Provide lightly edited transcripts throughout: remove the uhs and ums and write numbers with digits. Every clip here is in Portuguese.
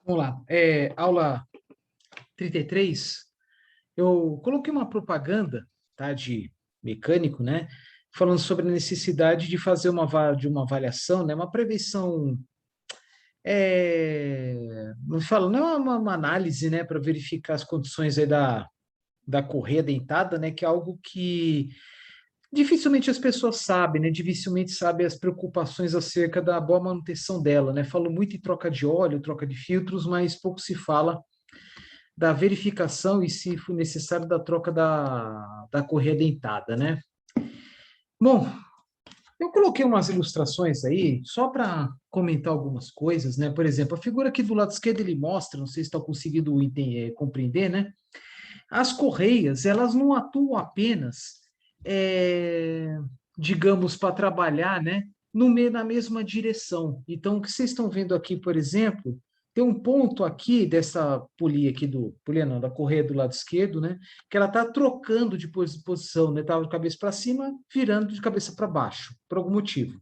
Vamos lá. Aula 33. Eu coloquei uma propaganda, tá, de mecânico, né, falando sobre a necessidade de fazer de uma avaliação, né, uma prevenção, não falo, não é uma análise, né, para verificar as condições aí da correia dentada, né, que é algo que dificilmente as pessoas sabem, né, dificilmente sabem as preocupações acerca da boa manutenção dela, né, falo muito em troca de óleo, troca de filtros, mas pouco se fala da verificação e, se for necessário, da troca da correia dentada, né? Bom, eu coloquei umas ilustrações aí só para comentar algumas coisas, né? Por exemplo, a figura aqui do lado esquerdo ele mostra, não sei se está conseguindo compreender, né? As correias, elas não atuam apenas, é, digamos, para trabalhar, né, no meio na mesma direção. Então, o que vocês estão vendo aqui, por exemplo, tem um ponto aqui dessa polia aqui polia não, da correia do lado esquerdo, né, que ela está trocando de posição, né, estava de cabeça para cima, virando de cabeça para baixo, por algum motivo.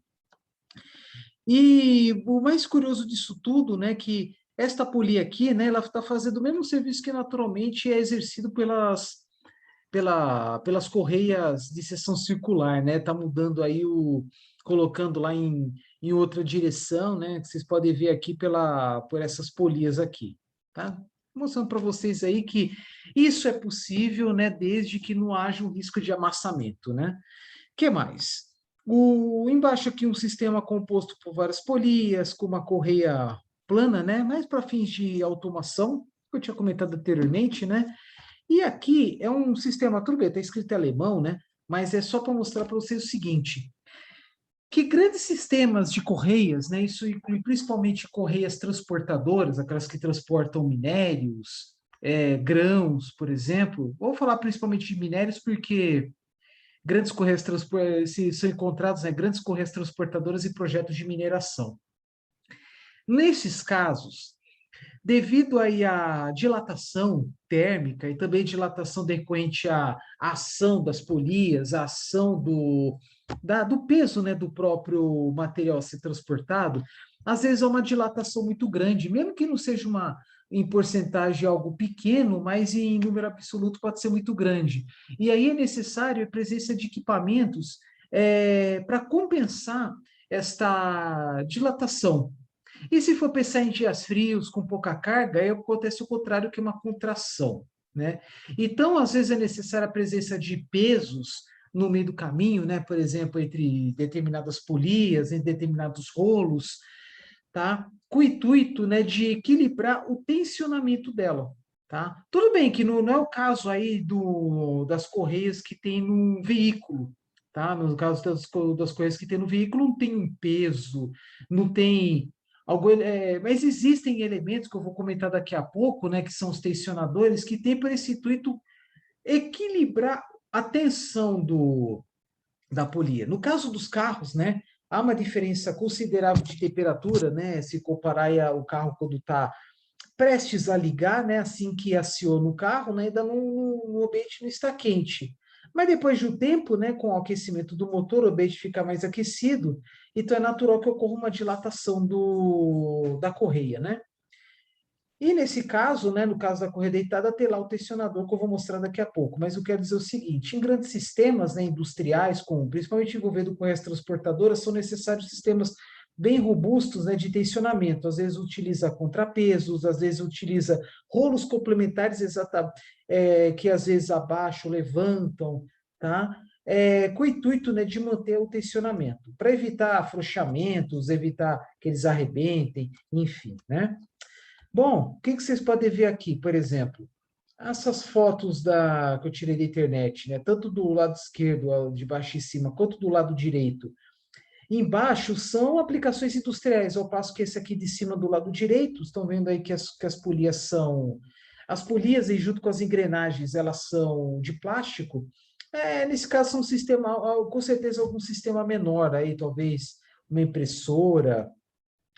E o mais curioso disso tudo, né, que esta polia aqui, né, ela está fazendo o mesmo serviço que naturalmente é exercido pelas correias de seção circular, né? Tá mudando aí colocando lá em outra direção, né? Que vocês podem ver aqui por essas polias aqui, tá? Mostrando para vocês aí que isso é possível, né? Desde que não haja um risco de amassamento, né? Que mais? Embaixo aqui um sistema composto por várias polias, com uma correia plana, né? Mas para fins de automação, que eu tinha comentado anteriormente, né? E aqui é um sistema, tudo bem, está escrito em alemão, né? Mas é só para mostrar para vocês o seguinte, que grandes sistemas de correias, né? Isso inclui principalmente correias transportadoras, aquelas que transportam minérios, grãos, por exemplo. Vou falar principalmente de minérios porque grandes correias se são encontrados, né, grandes correias transportadoras e projetos de mineração. Nesses casos, devido aí à dilatação térmica e também dilatação decorrente à ação das polias, à ação do peso, né, do próprio material a ser transportado, às vezes é uma dilatação muito grande, mesmo que não seja em porcentagem algo pequeno, mas em número absoluto pode ser muito grande. E aí é necessário a presença de equipamentos para compensar esta dilatação. E se for pensar em dias frios, com pouca carga, aí acontece o contrário, que é uma contração, né? Então, às vezes é necessária a presença de pesos no meio do caminho, né? Por exemplo, entre determinadas polias, em determinados rolos, tá? Com o intuito, né, de equilibrar o tensionamento dela, tá? Tudo bem que não é o caso aí das correias que tem no veículo, tá? No caso das correias que tem no veículo, não tem um peso, não tem mas existem elementos que eu vou comentar daqui a pouco, né, que são os tensionadores, que têm por esse intuito equilibrar a tensão da polia. No caso dos carros, né, há uma diferença considerável de temperatura, né, se comparar aí o carro quando está prestes a ligar, né, assim que aciona o carro, né, ainda no ambiente não está quente. Mas depois de um tempo, né, com o aquecimento do motor, o ambiente fica mais aquecido, então é natural que ocorra uma dilatação da correia, né? E nesse caso, né, no caso da correia deitada, tem lá o tensionador que eu vou mostrar daqui a pouco. Mas eu quero dizer o seguinte: em grandes sistemas, né, industriais, principalmente envolvendo correias transportadoras, são necessários sistemas bem robustos, né, de tensionamento. Às vezes utiliza contrapesos, às vezes utiliza rolos complementares que às vezes abaixam, levantam, tá? Com o intuito, né, de manter o tensionamento, para evitar afrouxamentos, evitar que eles arrebentem, enfim, né? Bom, o que vocês podem ver aqui, por exemplo? Essas fotos que eu tirei da internet, né? Tanto do lado esquerdo, de baixo e cima, quanto do lado direito. Embaixo são aplicações industriais, ao passo que esse aqui de cima do lado direito, estão vendo aí que as polias são. As polias, e junto com as engrenagens, elas são de plástico. Nesse caso, são um sistema, com certeza, algum sistema menor aí, talvez uma impressora,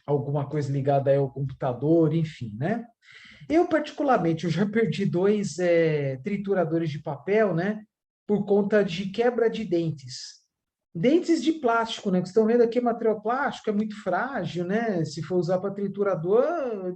alguma coisa ligada aí ao computador, enfim, né? Eu, particularmente, eu já perdi dois trituradores de papel, né? Por conta de quebra de dentes. Dentes de plástico, né? Que estão vendo aqui, material plástico é muito frágil, né? Se for usar para triturador,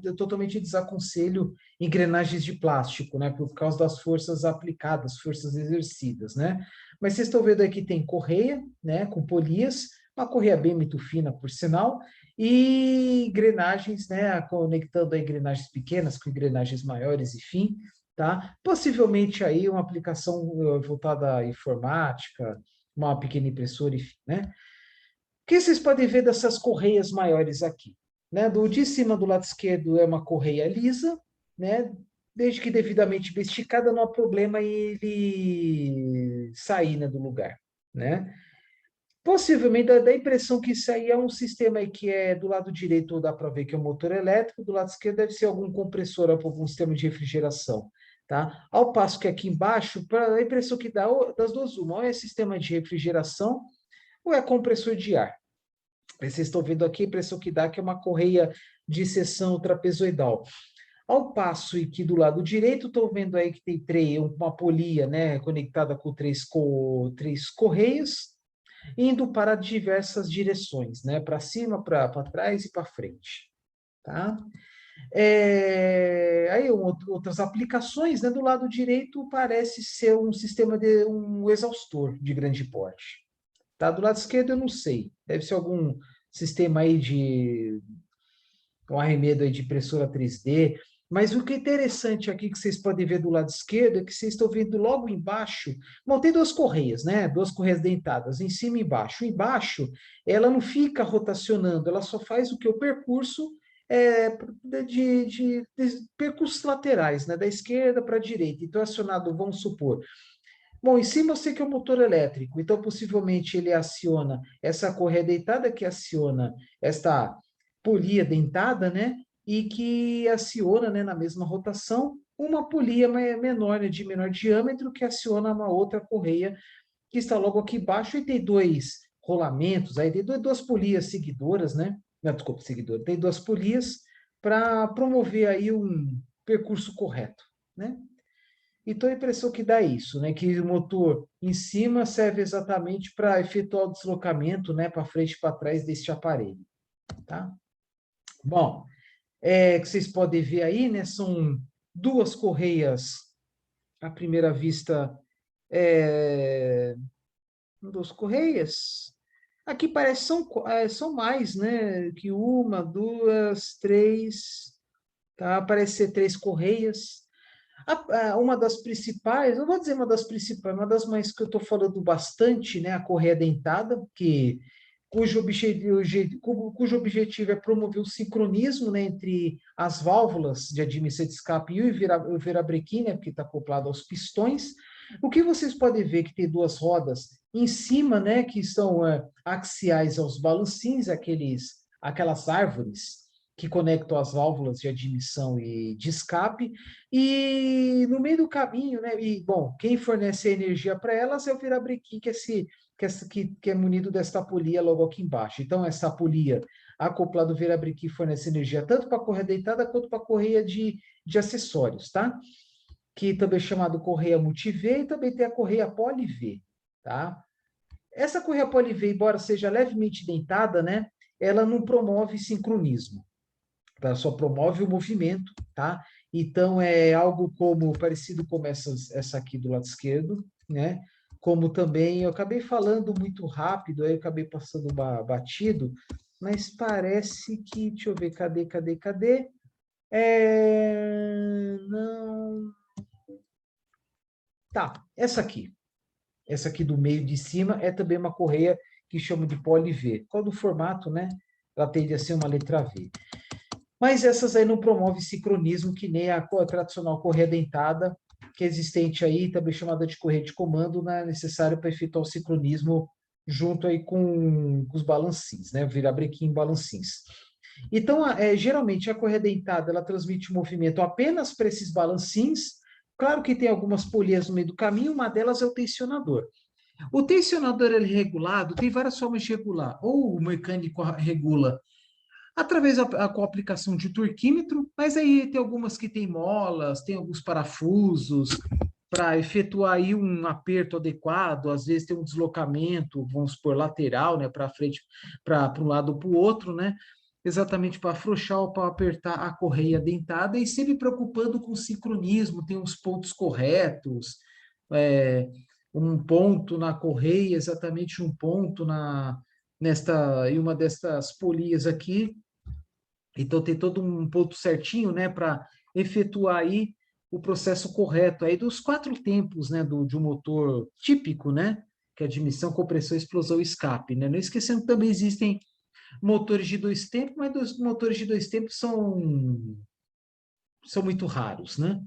eu totalmente desaconselho engrenagens de plástico, né? Por causa das forças aplicadas, forças exercidas, né? Mas vocês estão vendo aqui tem correia, né? Com polias, uma correia bem muito fina, por sinal, e engrenagens, né? Conectando aí engrenagens pequenas com engrenagens maiores, enfim, tá? Possivelmente aí uma aplicação voltada à informática, uma pequena impressora, enfim, né? O que vocês podem ver dessas correias maiores aqui? Né? Do de cima do lado esquerdo é uma correia lisa, né? Desde que devidamente esticada, não há problema ele sair, né, do lugar, né? Possivelmente dá a impressão que isso aí é um sistema aí que é do lado direito, dá para ver que é um motor elétrico, do lado esquerdo deve ser algum compressor, algum sistema de refrigeração, tá? Ao passo que aqui embaixo, a impressão que dá, das duas, uma, ou é sistema de refrigeração, ou é compressor de ar. Vocês estão vendo aqui a impressão que dá que é uma correia de seção trapezoidal. Ao passo e que do lado direito, estou vendo aí que tem uma polia, né, conectada com três correias, indo para diversas direções, né, para cima, para trás e para frente. Tá? Aí outras aplicações, né, do lado direito parece ser um sistema de um exaustor de grande porte. Tá? Do lado esquerdo eu não sei. Deve ser algum sistema aí de um arremedo aí de impressora 3D. Mas o que é interessante aqui que vocês podem ver do lado esquerdo é que vocês estão vendo logo embaixo. Bom, tem duas correias, né? Duas correias dentadas, em cima e embaixo. Embaixo, ela não fica rotacionando, ela só faz o que? O percurso de percursos laterais, né? Da esquerda para a direita. Então, acionado, vamos supor, bom, em cima eu sei que é o motor elétrico, então possivelmente ele aciona essa correia dentada que aciona esta polia dentada, né? E que aciona, né, na mesma rotação, uma polia menor, né, de menor diâmetro, que aciona uma outra correia que está logo aqui embaixo e tem dois rolamentos, aí tem duas polias seguidoras, né? Não, desculpa, seguidora, tem duas polias para promover aí um percurso correto, né? Então, a impressão que dá é isso, né? Que o motor em cima serve exatamente para efetuar o deslocamento, né? Para frente e para trás deste aparelho, tá? Bom, que vocês podem ver aí, né? São duas correias, à primeira vista, é, duas correias. Aqui parece que são mais, né? Que uma, duas, três, tá? Parece ser três correias. Uma das principais, não vou dizer uma das principais, uma das mais que eu estou falando bastante, né, a correia dentada, cujo objetivo é promover o sincronismo, né, entre as válvulas de admissão de escape e o virabrequim, né, porque está acoplado aos pistões. O que vocês podem ver que tem duas rodas em cima, né, que são axiais aos balancins, aquelas árvores que conectam as válvulas de admissão e de escape, e no meio do caminho, né? E, bom, quem fornece a energia para elas é o virabrequim, que é munido desta polia logo aqui embaixo. Então, essa polia acoplada ao virabrequim fornece energia tanto para a correia deitada quanto para a correia de acessórios, tá? Que também é chamado correia multi-V e também tem a correia poli-V, tá? Essa correia poli-V, embora seja levemente dentada, né? Ela não promove sincronismo, ela só promove o movimento, tá? Então, é algo como parecido com essa aqui do lado esquerdo, né? Como também, eu acabei falando muito rápido, aí eu acabei passando batido, mas parece que, deixa eu ver, cadê? Não... Tá, essa aqui do meio de cima é também uma correia que chama de poli-V. Qual do formato, né? Ela tende a ser uma letra V. Mas essas aí não promovem sincronismo, que nem a tradicional correia dentada, que é existente aí, também chamada de correia de comando, não é necessário para efetuar o sincronismo junto aí com os balancins, né? Virabrequim e balancins. Então, geralmente, a correia dentada, ela transmite movimento apenas para esses balancins. Claro que tem algumas polias no meio do caminho, uma delas é o tensionador. O tensionador ele é regulado, tem várias formas de regular. Ou o mecânico regula através com a aplicação de turquímetro, mas aí tem algumas que tem molas, tem alguns parafusos, para efetuar aí um aperto adequado, às vezes tem um deslocamento, vamos supor, lateral, né, para frente, para um lado ou para o outro, né, exatamente para afrouxar ou para apertar a correia dentada, e sempre preocupando com o sincronismo, tem uns pontos corretos, é, um ponto na correia, exatamente um ponto em uma destas polias aqui, então tem todo um ponto certinho, né, para efetuar aí o processo correto aí dos 4 tempos, né, de um motor típico, né, que é admissão, compressão, explosão e escape, né? Não esquecendo que também existem motores de 2 tempos, mas os motores de 2 tempos são muito raros, né?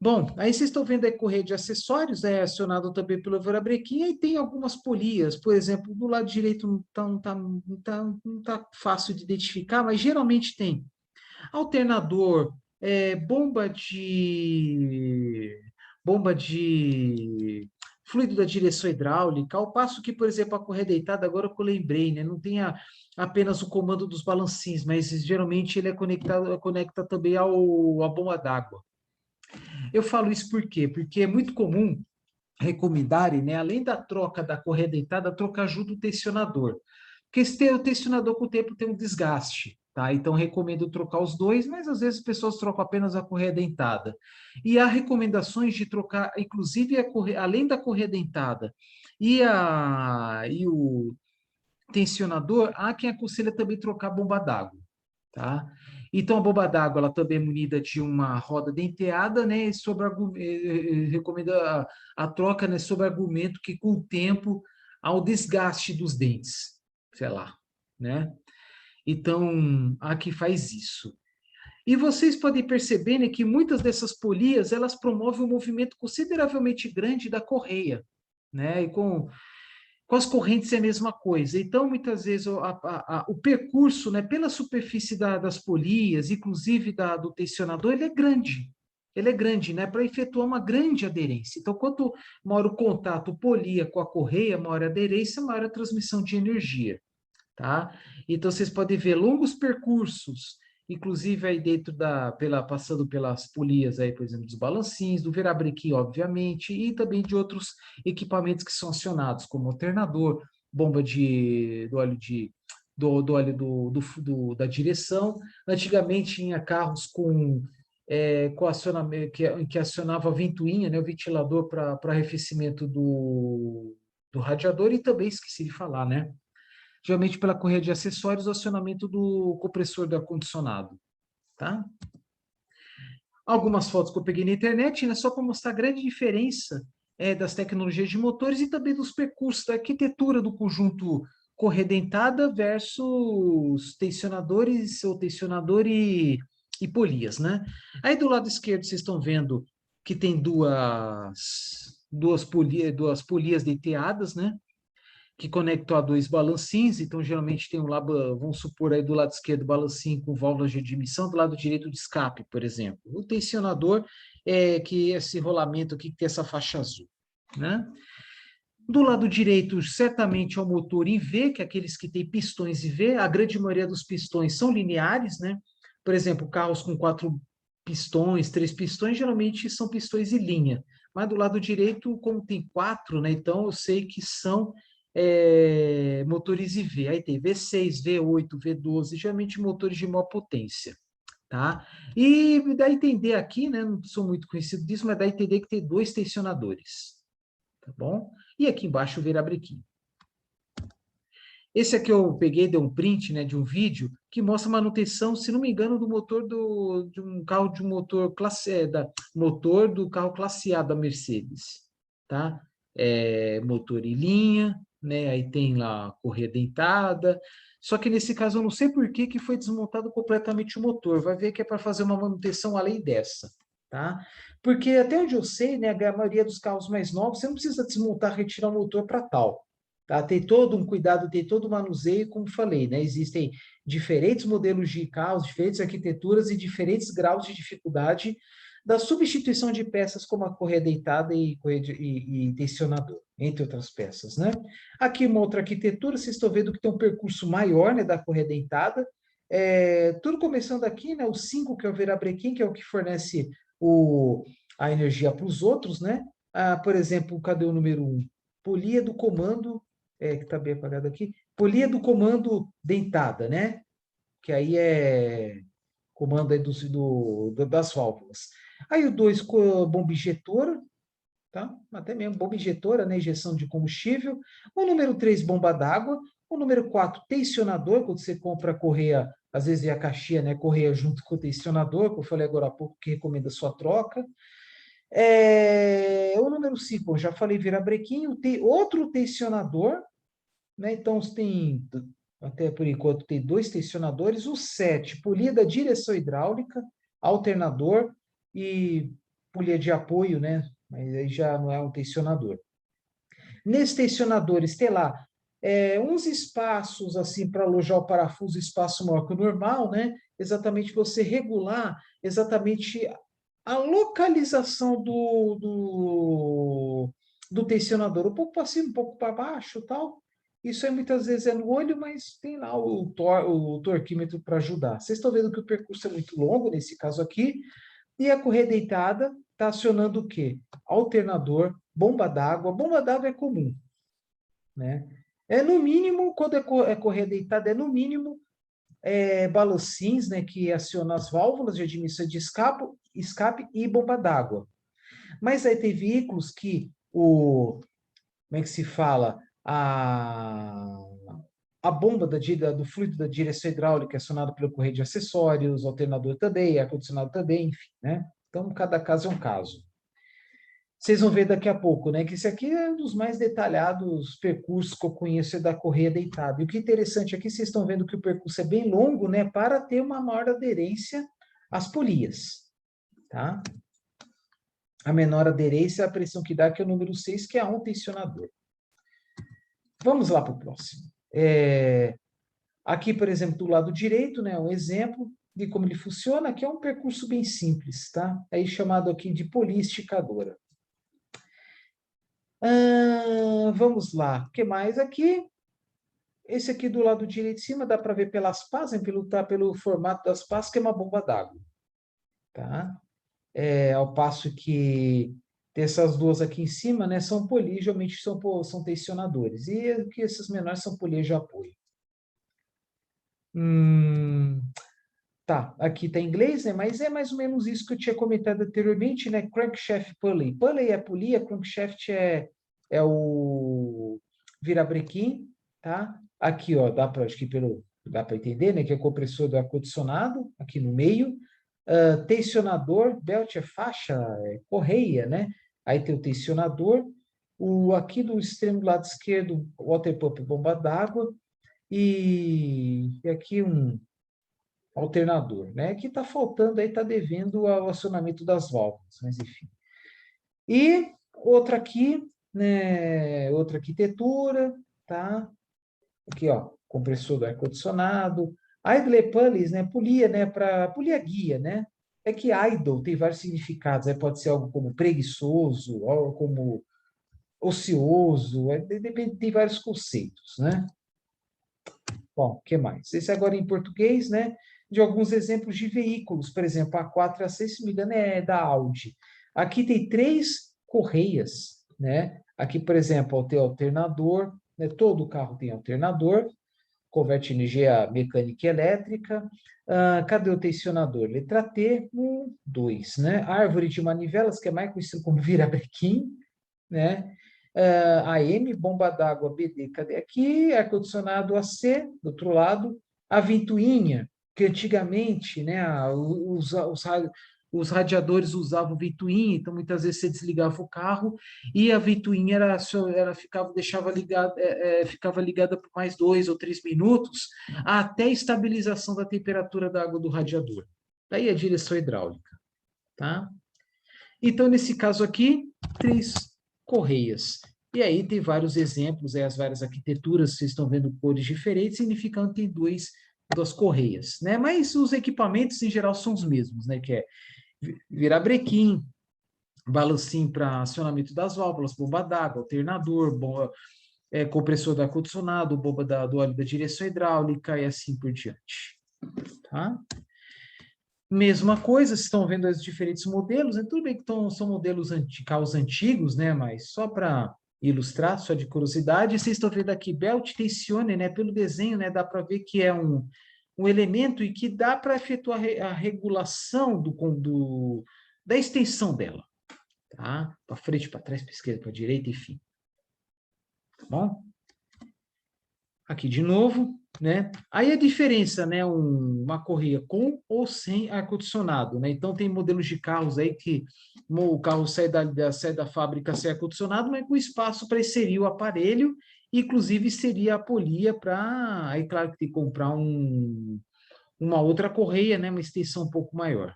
Bom, aí vocês estão vendo aí correia de acessórios, é acionado também pelo virabrequim, e tem algumas polias, por exemplo, do lado direito não tá fácil de identificar, mas geralmente tem alternador, bomba de fluido da direção hidráulica, ao passo que, por exemplo, a correia deitada, agora que eu lembrei, né, não tem apenas o comando dos balancins, mas geralmente ele conecta também à bomba d'água. Eu falo isso por quê? Porque é muito comum recomendarem, né, além da troca da correia dentada, trocar junto o tensionador. Porque o tensionador com o tempo tem um desgaste, tá? Então recomendo trocar os dois, mas às vezes as pessoas trocam apenas a correia dentada. E há recomendações de trocar, inclusive, além da correia dentada e o tensionador, há quem aconselha também trocar a bomba d'água, tá? Então, a bomba d'água, ela também é munida de uma roda denteada, né? E recomenda a troca, né? Sob argumento que, com o tempo, há o desgaste dos dentes, sei lá, né? Então, há quem faz isso. E vocês podem perceber, né, que muitas dessas polias, elas promovem um movimento consideravelmente grande da correia, né? E com as correntes é a mesma coisa. Então, muitas vezes, o percurso, né, pela superfície das polias, inclusive do tensionador, ele é grande. Ele é grande, né, para efetuar uma grande aderência. Então, quanto maior o contato polia com a correia, maior a aderência, maior a transmissão de energia, tá? Então, vocês podem ver longos percursos, inclusive aí dentro passando pelas polias aí, por exemplo, dos balancins, do virabrequim, obviamente, e também de outros equipamentos que são acionados, como alternador, bomba do óleo do óleo da direção. Antigamente tinha carros com acionamento, que acionava a ventoinha, né, o ventilador para arrefecimento do radiador, e também esqueci de falar, né? Geralmente pela correia de acessórios, o acionamento do compressor do ar-condicionado, tá? Algumas fotos que eu peguei na internet, né, só para mostrar a grande diferença das tecnologias de motores e também dos percursos, da arquitetura do conjunto correia dentada versus tensionadores ou tensionador e polias, né? Aí do lado esquerdo vocês estão vendo que tem duas polias denteadas, né? Que conectam a 2 balancins, então geralmente tem vamos supor aí do lado esquerdo, balancinho com válvulas de admissão, do lado direito de escape, por exemplo. O tensionador que é esse rolamento aqui que tem essa faixa azul, né? Do lado direito, certamente é o motor em V, que é aqueles que têm pistões em V, a grande maioria dos pistões são lineares, né? Por exemplo, carros com 4 pistões, 3 pistões, geralmente são pistões em linha. Mas do lado direito, como tem 4, né? Então eu sei que são motores IV. Aí tem V6, V8, V12, geralmente motores de maior potência, tá? E dá a entender aqui, né? Não sou muito conhecido disso, mas dá a entender que tem 2 tensionadores, tá bom? E aqui embaixo o virabrequim. Esse aqui eu peguei, dei um print, né, de um vídeo que mostra a manutenção, se não me engano, do motor de um carro de um motor motor do carro classe A da Mercedes, tá? Motor em linha, né? Aí tem lá a correia dentada. Só que nesse caso eu não sei por que foi desmontado completamente o motor. Vai ver que é para fazer uma manutenção além dessa, tá? Porque até onde eu sei, né, a maioria dos carros mais novos, você não precisa desmontar, retirar o motor para tal. Tá? Tem todo um cuidado, tem todo um manuseio, como falei, né? Existem diferentes modelos de carros, diferentes arquiteturas e diferentes graus de dificuldade da substituição de peças como a correia deitada e tensionador, entre outras peças, né? Aqui uma outra arquitetura, vocês estão vendo que tem um percurso maior, né, da correia deitada. Tudo começando aqui, né? O 5, que é o virabrequim, que é o que fornece a energia para os outros, né? por exemplo, cadê o número 1? Polia do comando, que está bem apagado aqui, polia do comando dentada, né? Que aí é comando aí das válvulas. Aí o 2, bomba injetora, tá? Até mesmo bomba injetora, né? Injeção de combustível. O número 3, bomba d'água. O número 4, tensionador, quando você compra a correia, às vezes é a caixinha, né? Correia junto com o tensionador, que eu falei agora há pouco, que recomenda a sua troca. O número 5, já falei, virabrequim. Outro tensionador, né? Então, tem, até por enquanto, tem 2 tensionadores. O 7, polia da direção hidráulica, alternador e polia de apoio, né? Mas aí já não é um tensionador. Nesses tensionadores, tem lá uns espaços assim para alojar o parafuso, espaço maior que o normal, né? Exatamente você regular exatamente a localização do tensionador, um pouco para cima, um pouco para baixo, tal. Isso aí muitas vezes é no olho, mas tem lá o torquímetro para ajudar. Vocês estão vendo que o percurso é muito longo nesse caso aqui, e a correia deitada está acionando o quê? Alternador, bomba d'água. Bomba d'água é comum, né? No mínimo, quando é correia deitada, no mínimo balocins, né, que aciona as válvulas de admissão de escape e bomba d'água. Mas aí tem veículos que como é que se fala? A bomba do fluido da direção hidráulica é acionada pelo correio de acessórios, alternador também, ar-condicionado também, enfim, né? Então, cada caso é um caso. Vocês vão ver daqui a pouco, né? Que esse aqui é um dos mais detalhados percursos que eu conheço da correia deitada. E o que é interessante aqui, vocês estão vendo que o percurso é bem longo, né? Para ter uma maior aderência às polias, tá? A menor aderência é a pressão que dá, que é o número 6, que é um tensionador. Vamos lá para o próximo. Aqui, por exemplo, do lado direito, né? Um exemplo de como ele funciona. Aqui é um percurso bem simples, tá? Aí chamado aqui de polia esticadora. Vamos lá. O que mais aqui? Esse aqui do lado direito de cima dá para ver pelas pás, né, pelo formato das pás, que é uma bomba d'água. Tá? Ao passo que essas duas aqui em cima, né, são polias, geralmente são tensionadores. E que esses menores são polias de apoio. Tá, aqui está em inglês, né? Mas é mais ou menos isso que eu tinha comentado anteriormente, né? Crankshaft pulley. Pulley é polia, crankshaft é o virabrequim, tá? Aqui, ó, dá para entender, né? Que é o compressor do ar-condicionado, aqui no meio. Tensionador, belt é faixa, é correia, né? Aí tem o tensionador. Aqui do extremo do lado esquerdo, water pump, bomba d'água. E aqui alternador, né? Que está faltando aí, está devendo ao acionamento das válvulas, mas enfim. E outra aqui, né? Outra arquitetura, tá? Aqui, ó, compressor do ar-condicionado. Idle pulleys, né? Polia, né? Para polia guia, né? É que idle tem vários significados, pode ser algo como preguiçoso, algo como ocioso, depende, tem vários conceitos, né? Bom, o que mais? Esse agora em português, né? De alguns exemplos de veículos, por exemplo, a 4 e a 6, se não me engano, é da Audi. Aqui tem 3 correias, né? Aqui, por exemplo, tem alternador, né? Todo carro tem alternador, converte energia mecânica e elétrica. Cadê o tensionador? Letra T, 2, né? Árvore de manivelas, que é mais conhecido como virabrequim, né? AM, bomba d'água BD, cadê aqui? Ar-condicionado AC, do outro lado. A ventoinha, que antigamente, né, os radiadores usavam ventoinha, então muitas vezes você desligava o carro e a ventoinha ficava ligada por mais 2 ou 3 minutos até a estabilização da temperatura da água do radiador. Daí a direção hidráulica, tá? Então, nesse caso aqui, 3 correias. E aí tem vários exemplos, as várias arquiteturas, vocês estão vendo cores diferentes, significando que tem duas correias, né? Mas os equipamentos, em geral, são os mesmos, né? Que é virabrequim, balocim para acionamento das válvulas, bomba d'água, alternador, compressor do ar-condicionado, bomba do óleo da direção hidráulica e assim por diante, tá? Mesma coisa, vocês estão vendo os diferentes modelos, né? Tudo bem que são modelos carros antigos, né? Mas só para ilustrar, só de curiosidade, vocês estão vendo aqui belt tensione, né? Pelo desenho, né? Dá para ver que é um elemento e que dá para efetuar a regulação da extensão dela, tá? Para frente, para trás, para esquerda, para direita, enfim. Tá bom? Aqui de novo, né? Aí a diferença, né? Uma correia com ou sem ar-condicionado, né? Então tem modelos de carros aí que o carro sai da fábrica sem ar-condicionado, mas com espaço para inserir o aparelho, inclusive seria a polia para. Aí, claro que tem que comprar uma outra correia, né? Uma extensão um pouco maior.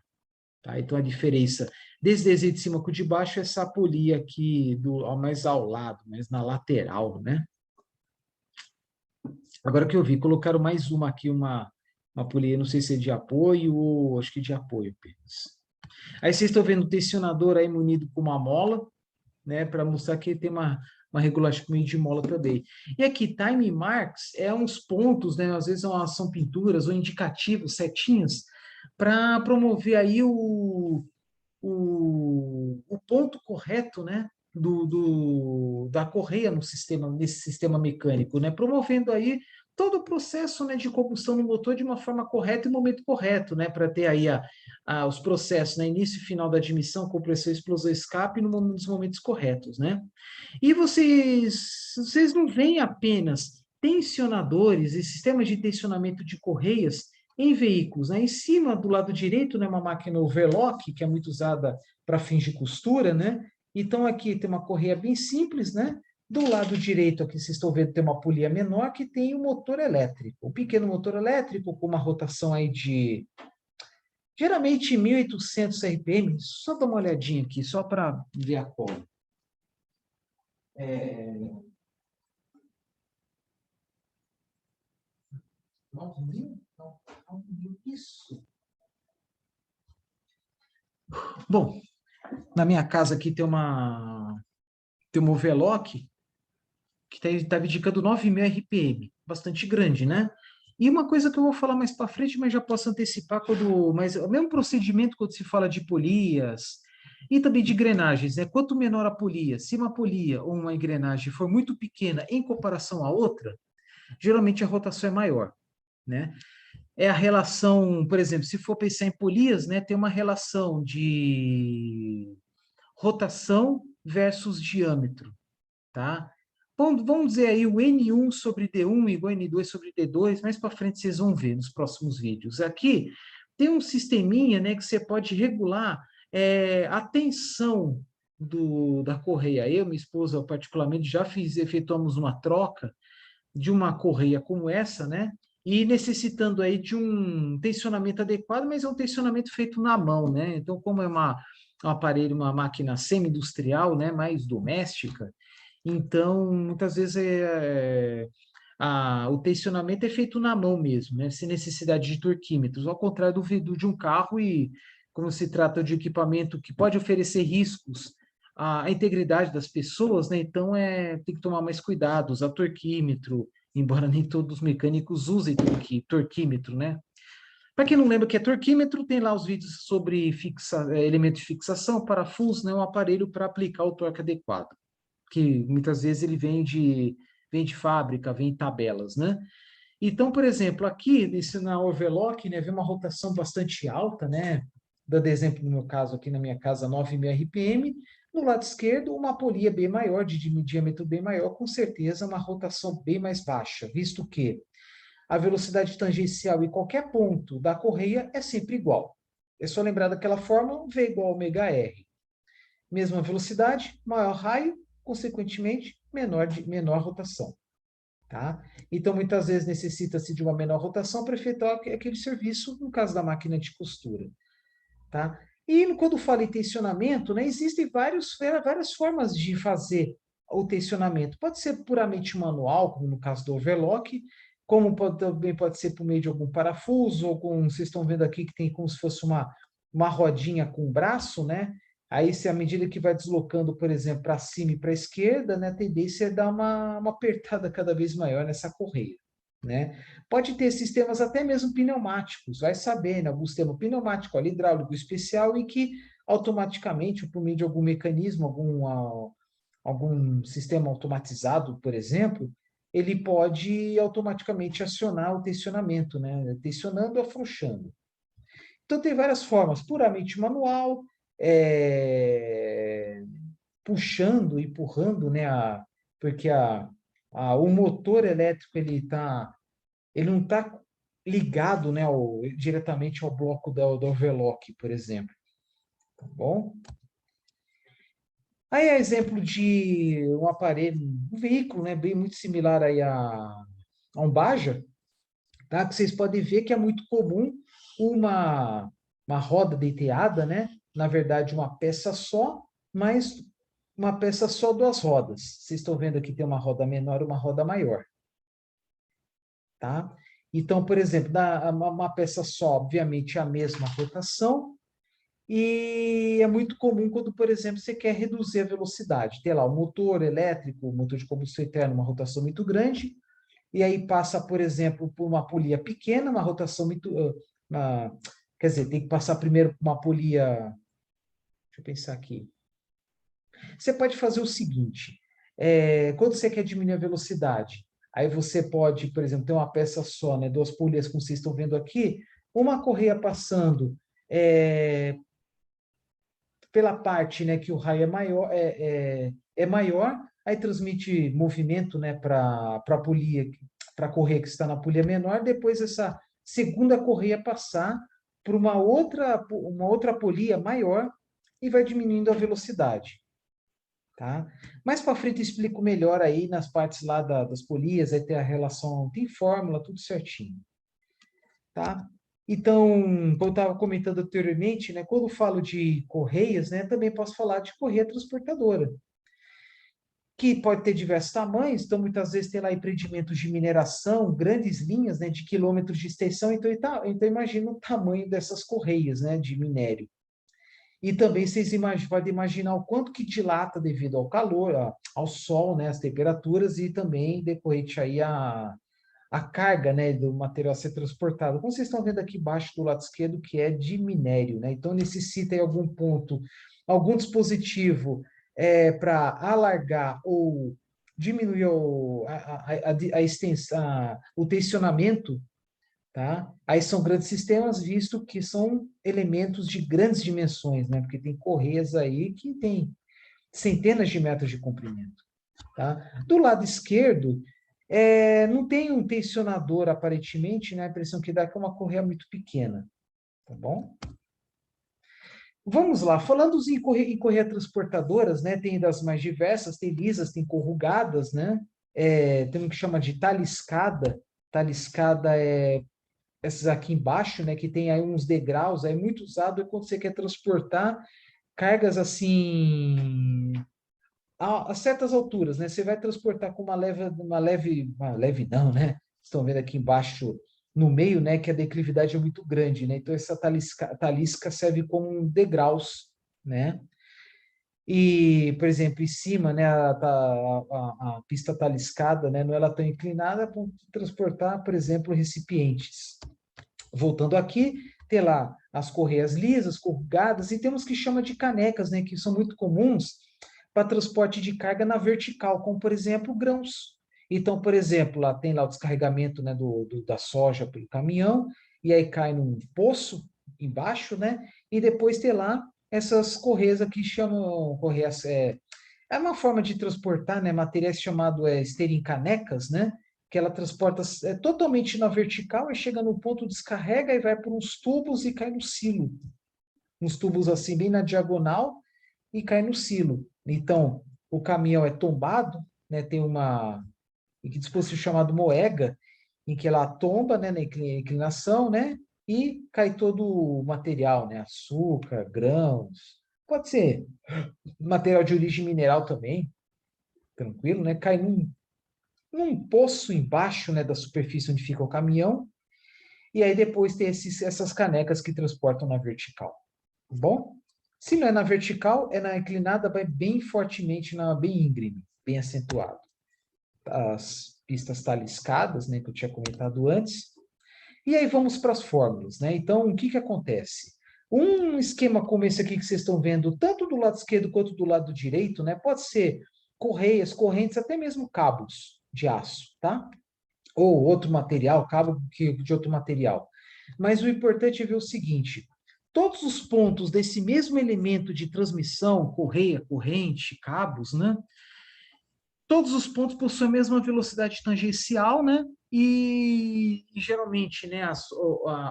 Tá? Então a diferença desse desenho de cima com o de baixo é essa polia aqui mais ao lado, mais na lateral, né? Agora que eu vi, colocaram mais uma aqui, uma polia, não sei se é de apoio ou acho que de apoio apenas. Aí vocês estão vendo o tensionador aí munido com uma mola, né, para mostrar que tem uma regulagem de mola também. E aqui, time marks é uns pontos, né, às vezes são pinturas ou indicativos, setinhas, para promover aí o ponto correto, né, da correia no sistema, nesse sistema mecânico, né, promovendo aí todo o processo, né, de combustão no motor de uma forma correta e no momento correto, né, para ter aí os processos, né, início e final da admissão, compressão, explosão, escape nos momentos corretos, né. E vocês não veem apenas tensionadores e sistemas de tensionamento de correias em veículos, né? Em cima, do lado direito, né, uma máquina overlock, que é muito usada para fins de costura, né? Então, aqui tem uma correia bem simples, né? Do lado direito, aqui vocês estão vendo, tem uma polia menor que tem um motor elétrico. Um pequeno motor elétrico com uma rotação aí de, geralmente, 1.800 RPM. Só dá uma olhadinha aqui, só para ver a cola. É... 9.000? Não, 9.000, isso. Bom, na minha casa aqui tem uma overlock que está indicando 9.000 RPM, bastante grande, né? E uma coisa que eu vou falar mais para frente, mas já posso antecipar mas o mesmo procedimento quando se fala de polias e também de engrenagens, né? Quanto menor a polia, se uma polia ou uma engrenagem for muito pequena em comparação à outra, geralmente a rotação é maior, né? É a relação, por exemplo, se for pensar em polias, né, tem uma relação de rotação versus diâmetro, tá? Bom, vamos dizer aí o N1 sobre D1 igual a N2 sobre D2, mais para frente vocês vão ver nos próximos vídeos. Aqui tem um sisteminha, né, que você pode regular a tensão da correia. Eu e minha esposa, particularmente, efetuamos uma troca de uma correia como essa, né? E necessitando aí de um tensionamento adequado, mas é um tensionamento feito na mão, né? Então, como é um aparelho, uma máquina semi-industrial, né? Mais doméstica, então, muitas vezes o tensionamento é feito na mão mesmo, né? Sem necessidade de torquímetros, ao contrário de um carro e como se trata de equipamento que pode oferecer riscos à integridade das pessoas, né? Então, tem que tomar mais cuidado, usar torquímetro, embora nem todos os mecânicos usem torquímetro, né? Para quem não lembra o que é torquímetro, tem lá os vídeos sobre elemento de fixação, parafuso, né? Um aparelho para aplicar o torque adequado, que muitas vezes ele vem de fábrica, vem em tabelas, né? Então, por exemplo, aqui na overlock, né, vem uma rotação bastante alta, né? Dando exemplo no meu caso, aqui na minha casa, 9.000 RPM. No lado esquerdo, uma polia bem maior, de diâmetro bem maior, com certeza uma rotação bem mais baixa, visto que a velocidade tangencial em qualquer ponto da correia é sempre igual. É só lembrar daquela fórmula, V igual a ômega R. Mesma velocidade, maior raio, consequentemente, menor rotação. Tá? Então, muitas vezes necessita-se de uma menor rotação para efetuar aquele serviço, no caso da máquina de costura. Tá? E quando fala em tensionamento, né, existem várias formas de fazer o tensionamento. Pode ser puramente manual, como no caso do overlock, como também pode ser por meio de algum parafuso, ou vocês estão vendo aqui que tem como se fosse uma rodinha com braço, né? Aí, se à medida que vai deslocando, por exemplo, para cima e para a esquerda, né, a tendência é dar uma apertada cada vez maior nessa correia. né? Pode ter sistemas até mesmo pneumáticos, vai saber, né? Algum sistema pneumático, óleo hidráulico especial e que automaticamente, por meio de algum mecanismo, algum sistema automatizado, por exemplo, ele pode automaticamente acionar o tensionamento, né? Tensionando ou afrouxando. Então, tem várias formas, puramente manual, puxando, empurrando, né? Porque o motor elétrico, ele não está ligado, né, diretamente ao bloco do overlock, por exemplo. Tá bom? Aí é exemplo de um aparelho, um veículo, né, bem muito similar aí a um Baja, tá? Que vocês podem ver que é muito comum uma roda deiteada, né? Na verdade, uma peça só, mas uma peça só, duas rodas. Vocês estão vendo aqui tem uma roda menor e uma roda maior, tá? Então, por exemplo, uma peça só, obviamente, é a mesma rotação, e é muito comum quando, por exemplo, você quer reduzir a velocidade. Tem lá o motor elétrico, o motor de combustão interna, uma rotação muito grande, e aí passa, por exemplo, por uma polia pequena, uma rotação muito. Quer dizer, tem que passar primeiro por uma polia. Deixa eu pensar aqui. Você pode fazer o seguinte: quando você quer diminuir a velocidade, aí você pode, por exemplo, ter uma peça só, né, duas polias, como vocês estão vendo aqui, uma correia passando pela parte, né, que o raio é maior, aí transmite movimento, né, para a polia, para a correia que está na polia menor, depois essa segunda correia passar por uma outra polia maior e vai diminuindo a velocidade, tá? Mais para frente eu explico melhor aí nas partes lá das polias, aí tem a relação, tem fórmula, tudo certinho, tá? Então, como eu estava comentando anteriormente, né, quando eu falo de correias, né, também posso falar de correia transportadora, que pode ter diversos tamanhos, então muitas vezes tem lá empreendimentos de mineração, grandes linhas, né, de quilômetros de extensão, então imagina o tamanho dessas correias, né, de minério. E também vocês podem imaginar o quanto que dilata devido ao calor, ao sol, né, as temperaturas e também decorrente aí a carga, né, do material a ser transportado. Como vocês estão vendo aqui embaixo do lado esquerdo, que é de minério, né? Então necessita em algum ponto, algum dispositivo para alargar ou diminuir a extensão, o tensionamento, tá? Aí são grandes sistemas, visto que são elementos de grandes dimensões, né? Porque tem correias aí que tem centenas de metros de comprimento. Tá? Do lado esquerdo, não tem um tensionador, aparentemente, né? A impressão que dá é que é uma correia muito pequena. Tá bom? Vamos lá, falando em correia transportadoras, né? Tem das mais diversas, tem lisas, tem corrugadas, né? Tem um que chama de taliscada. Taliscada é essas aqui embaixo, né? Que tem aí uns degraus, aí muito usado quando você quer transportar cargas assim a certas alturas, né? Você vai transportar com uma leve não, né? Estão vendo aqui embaixo, no meio, né? Que a declividade é muito grande, né? Então essa talisca serve como um degraus, né? E, por exemplo, em cima, né? A pista taliscada, né? Não é ela tão inclinada para transportar, por exemplo, recipientes. Voltando aqui, tem lá as correias lisas, corrugadas, e temos que chama de canecas, né? Que são muito comuns para transporte de carga na vertical, como por exemplo grãos. Então, por exemplo, lá tem lá o descarregamento, né, da soja pelo caminhão, e aí cai num poço embaixo, né? E depois tem lá essas correias aqui chamam correias, é uma forma de transportar, né, materiais chamado esterim canecas, né? Que ela transporta totalmente na vertical e chega no ponto, descarrega e vai por uns tubos e cai no silo. Uns tubos assim bem na diagonal e cai no silo. Então, o caminhão é tombado, né, tem uma dispositivo chamado moega, em que ela tomba, né, na inclinação, né, e cai todo o material, né, açúcar, grãos, pode ser material de origem mineral também, tranquilo, né, cai num poço embaixo, né, da superfície onde fica o caminhão, e aí depois tem essas canecas que transportam na vertical, tá bom? Se não é na vertical, é na inclinada, vai bem fortemente, bem íngreme, bem acentuado. pistas taliscadas, né, que eu tinha comentado antes. E aí vamos para as fórmulas, né? Então, o que que acontece? Um esquema como esse aqui que vocês estão vendo, tanto do lado esquerdo quanto do lado direito, né? Pode ser correias, correntes, até mesmo cabos de aço, tá? Ou outro material, cabo de outro material. Mas o importante é ver o seguinte: todos os pontos desse mesmo elemento de transmissão, correia, corrente, cabos, né? Todos os pontos possuem a mesma velocidade tangencial, né? E geralmente, né,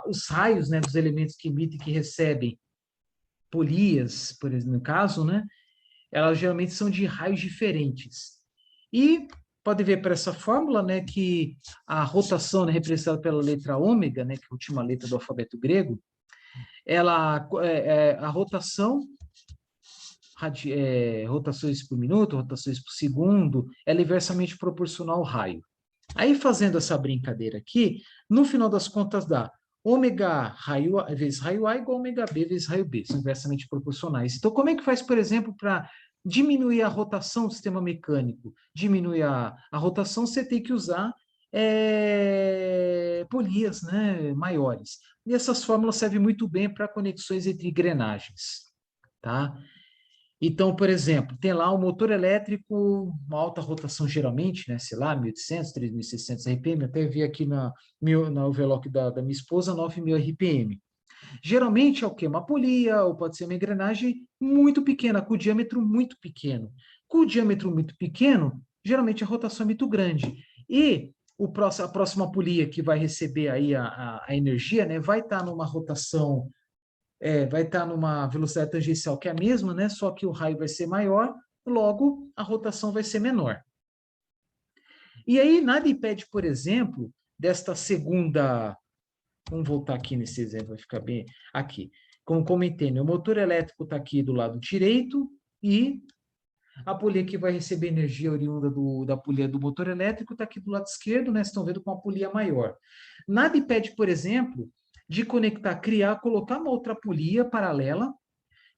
os raios, né, dos elementos que emitem e que recebem polias, por exemplo, no caso, né, elas geralmente são de raios diferentes. E pode ver por essa fórmula, né, que a rotação, né, representada pela letra ômega, né, que é a última letra do alfabeto grego, a rotação, rotações por minuto, rotações por segundo, ela é inversamente proporcional ao raio. Aí, fazendo essa brincadeira aqui, no final das contas dá ômega raio A vezes raio A igual ômega B vezes raio B, são inversamente proporcionais. Então, como é que faz, por exemplo, para diminuir a rotação do sistema mecânico? Diminuir a rotação, você tem que usar polias, né, maiores. E essas fórmulas servem muito bem para conexões entre engrenagens, tá? Então, por exemplo, tem lá um motor elétrico, uma alta rotação geralmente, né? Sei lá, 1.800, 3.600 RPM. Até vi aqui na overlock da minha esposa, 9.000 RPM. Geralmente é o quê? Uma polia, ou pode ser uma engrenagem muito pequena, com diâmetro muito pequeno. Com o diâmetro muito pequeno, geralmente a rotação é muito grande. E a próxima polia que vai receber aí a energia, né? Vai estar numa rotação vai estar numa velocidade tangencial que é a mesma, né? Só que o raio vai ser maior, logo a rotação vai ser menor. E aí nada impede, por exemplo, desta segunda. Vamos voltar aqui nesse exemplo, vai ficar bem aqui. Como comentei, né? O motor elétrico está aqui do lado direito e a polia que vai receber energia oriunda da polia do motor elétrico está aqui do lado esquerdo, né? Vocês estão vendo com uma polia maior. Nada impede, por exemplo, de conectar, colocar uma outra polia paralela,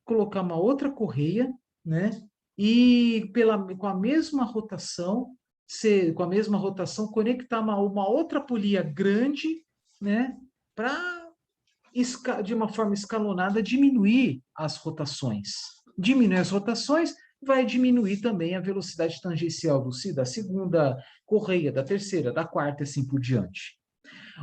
colocar uma outra correia, né? E com a mesma rotação, conectar uma outra polia grande, né? Para de uma forma escalonada diminuir as rotações. Diminuir as rotações vai diminuir também a velocidade tangencial da segunda correia, da terceira, da quarta, e assim por diante.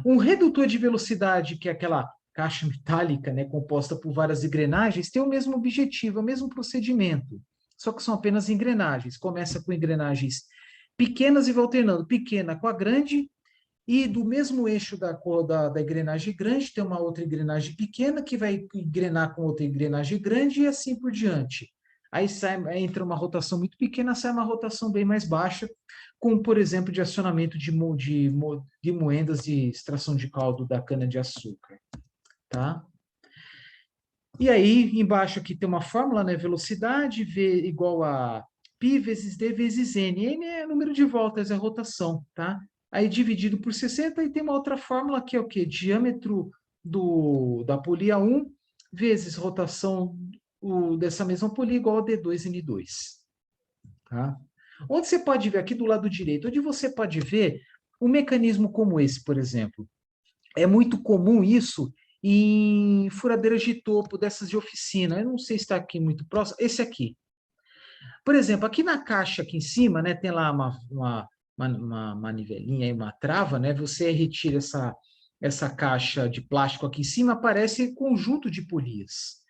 Um redutor de velocidade, que é aquela caixa metálica, né, composta por várias engrenagens, tem o mesmo objetivo, o mesmo procedimento, só que são apenas engrenagens. Começa com engrenagens pequenas e vai alternando, pequena com a grande, e do mesmo eixo da engrenagem grande, tem uma outra engrenagem pequena que vai engrenar com outra engrenagem grande e assim por diante. Aí entra uma rotação muito pequena, sai uma rotação bem mais baixa, como, por exemplo, de acionamento de moendas de extração de caldo da cana-de-açúcar. Tá? E aí, embaixo aqui tem uma fórmula, né? Velocidade V igual a π vezes D vezes N. N é o número de voltas, é a rotação, tá? Aí dividido por 60, e tem uma outra fórmula que é o quê? Diâmetro da polia 1 vezes rotação dessa mesma polia igual a D2N2. Tá? Onde você pode ver, aqui do lado direito, onde você pode ver um mecanismo como esse, por exemplo. É muito comum isso em furadeiras de topo dessas de oficina. Eu não sei se está aqui muito próximo. Esse aqui. Por exemplo, aqui na caixa, aqui em cima, né, tem lá uma manivelinha, uma trava, né? Você retira essa caixa de plástico aqui em cima, aparece conjunto de polias.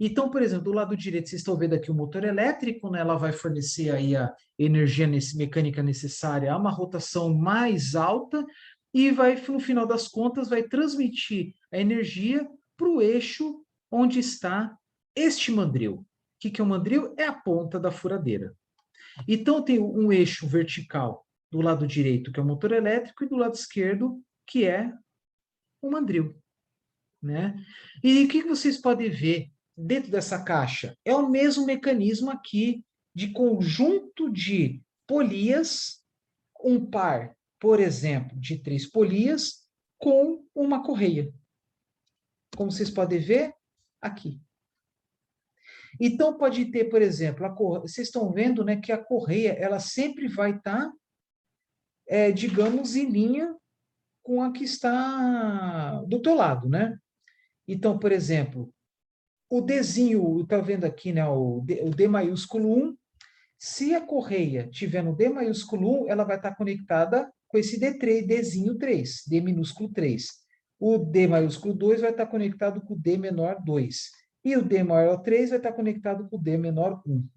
Então, por exemplo, do lado direito, vocês estão vendo aqui o motor elétrico, né? Ela vai fornecer aí a energia mecânica necessária a uma rotação mais alta e vai, no final das contas, vai transmitir a energia para o eixo onde está este mandril. O que é o mandril? É a ponta da furadeira. Então, tem um eixo vertical do lado direito, que é o motor elétrico, e do lado esquerdo, que é o mandril. Né? E o que vocês podem ver dentro dessa caixa? É o mesmo mecanismo aqui de conjunto de polias, um par, por exemplo, de 3 polias com uma correia. Como vocês podem ver aqui. Então, pode ter, por exemplo, vocês estão vendo, né, que a correia ela sempre vai estar digamos, em linha com a que está do teu lado, né? Então, por exemplo, o Dzinho, está vendo aqui, né, o D maiúsculo 1, se a correia tiver no D maiúsculo 1, ela vai estar conectada com esse D3, Dzinho 3, D minúsculo 3. O D maiúsculo 2 vai estar conectado com o D menor 2. E o D maior 3 vai estar conectado com o D menor 1.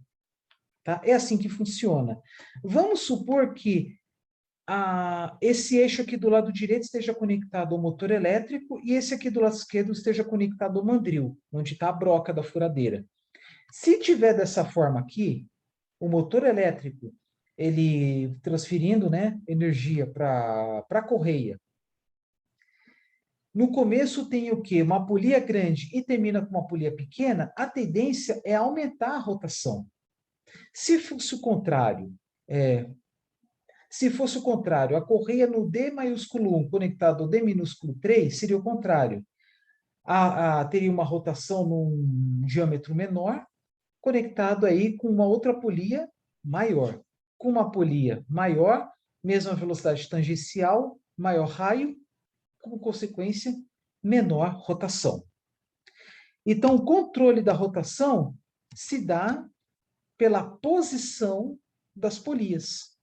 Tá? É assim que funciona. Vamos supor que esse eixo aqui do lado direito esteja conectado ao motor elétrico e esse aqui do lado esquerdo esteja conectado ao mandril, onde está a broca da furadeira. Se tiver dessa forma aqui, o motor elétrico, ele transferindo, né, energia para a correia. No começo tem o quê? Uma polia grande e termina com uma polia pequena, a tendência é aumentar a rotação. Se fosse o contrário, a correia no D maiúsculo 1 conectado ao D minúsculo 3, seria o contrário. Teria uma rotação num diâmetro menor, conectado aí com uma outra polia maior. Com uma polia maior, mesma velocidade tangencial, maior raio, como consequência, menor rotação. Então, o controle da rotação se dá pela posição das polias.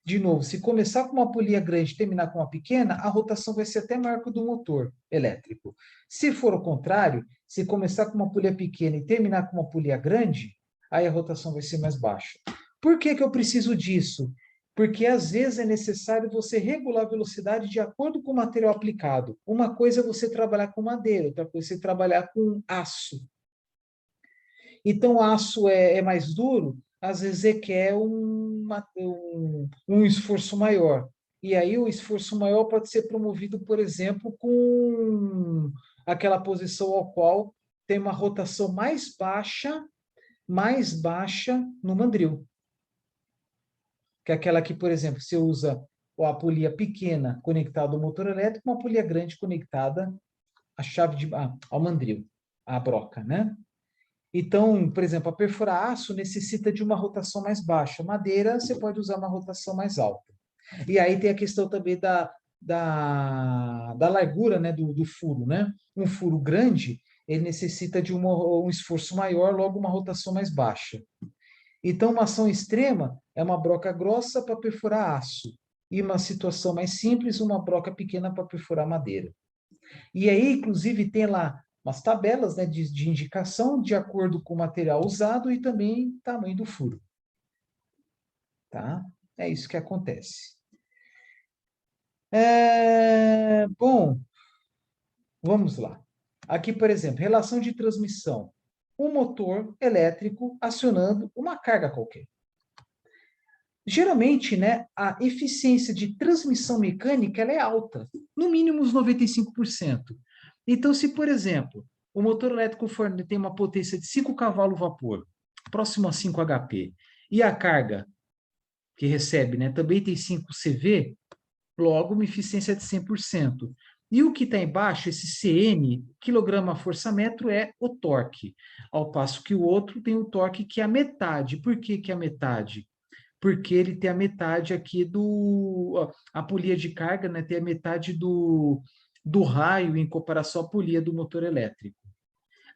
De novo, se começar com uma polia grande e terminar com uma pequena, a rotação vai ser até maior que a do motor elétrico. Se for o contrário, se começar com uma polia pequena e terminar com uma polia grande, aí a rotação vai ser mais baixa. Por que eu preciso disso? Porque às vezes é necessário você regular a velocidade de acordo com o material aplicado. Uma coisa é você trabalhar com madeira, outra coisa é você trabalhar com aço. Então, o aço é mais duro, às vezes requer um esforço maior. E aí o esforço maior pode ser promovido, por exemplo, com aquela posição ao qual tem uma rotação mais baixa no mandril. Que é aquela que, por exemplo, você usa a polia pequena conectada ao motor elétrico, uma polia grande conectada ao mandril, à broca, né? Então, por exemplo, a perfurar aço necessita de uma rotação mais baixa. Madeira, você pode usar uma rotação mais alta. E aí tem a questão também da largura, né, do furo, né? Um furo grande, ele necessita de um esforço maior, logo uma rotação mais baixa. Então, uma ação extrema é uma broca grossa para perfurar aço. E uma situação mais simples, uma broca pequena para perfurar madeira. E aí, inclusive, tem lá umas tabelas, né, de indicação de acordo com o material usado e também tamanho do furo. Tá? É isso que acontece. Bom, vamos lá. Aqui, por exemplo, relação de transmissão. Um motor elétrico acionando uma carga qualquer. Geralmente, né, a eficiência de transmissão mecânica ela é alta, no mínimo uns 95%. Então, se, por exemplo, o motor elétrico tem uma potência de 5 cavalos vapor, próximo a 5 HP, e a carga que recebe, né, também tem 5 CV, logo uma eficiência de 100%. E o que está embaixo, esse CM, quilograma-força-metro, é o torque, ao passo que o outro tem o torque que é a metade. Por que é a metade? Porque ele tem a metade aqui a polia de carga, né, tem a metade do raio em comparação à polia do motor elétrico.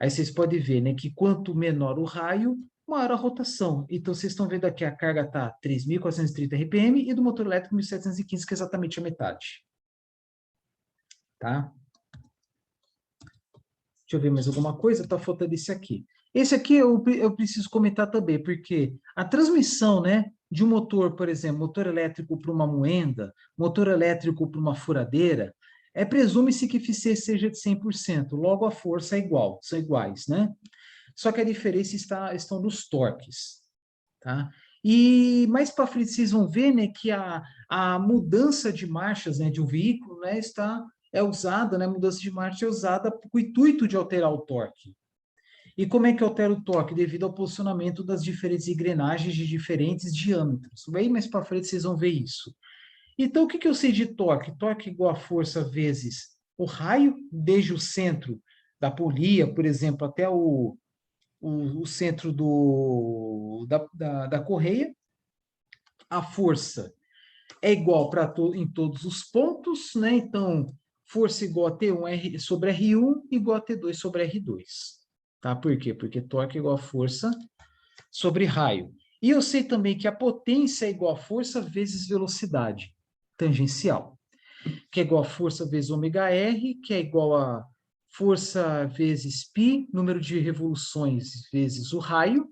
Aí vocês podem ver, né, que quanto menor o raio, maior a rotação. Então, vocês estão vendo aqui a carga está 3.430 RPM e do motor elétrico 1.715, que é exatamente a metade. Tá? Deixa eu ver mais alguma coisa, está faltando esse aqui. Esse aqui eu preciso comentar também, porque a transmissão, né, de um motor, por exemplo, motor elétrico para uma moenda, motor elétrico para uma furadeira, presume-se que a eficiência seja de 100%, logo a força é igual, são iguais, né? Só que a diferença estão nos torques, tá? E mais para frente vocês vão ver, né, que a mudança de marchas, né, de um veículo, né, é usada, né, mudança de marcha é usada com o intuito de alterar o torque. E como é que altera o torque? Devido ao posicionamento das diferentes engrenagens de diferentes diâmetros. Bem mais para frente vocês vão ver isso. Então, o que eu sei de torque? Torque é igual a força vezes o raio, desde o centro da polia, por exemplo, até o centro da correia. A força é igual em todos os pontos, né? Então, força igual a T1 sobre R1 igual a T2 sobre R2. Tá? Por quê? Porque torque é igual a força sobre raio. E eu sei também que a potência é igual a força vezes velocidade tangencial, que é igual a força vezes ômega R, que é igual a força vezes π, número de revoluções vezes o raio,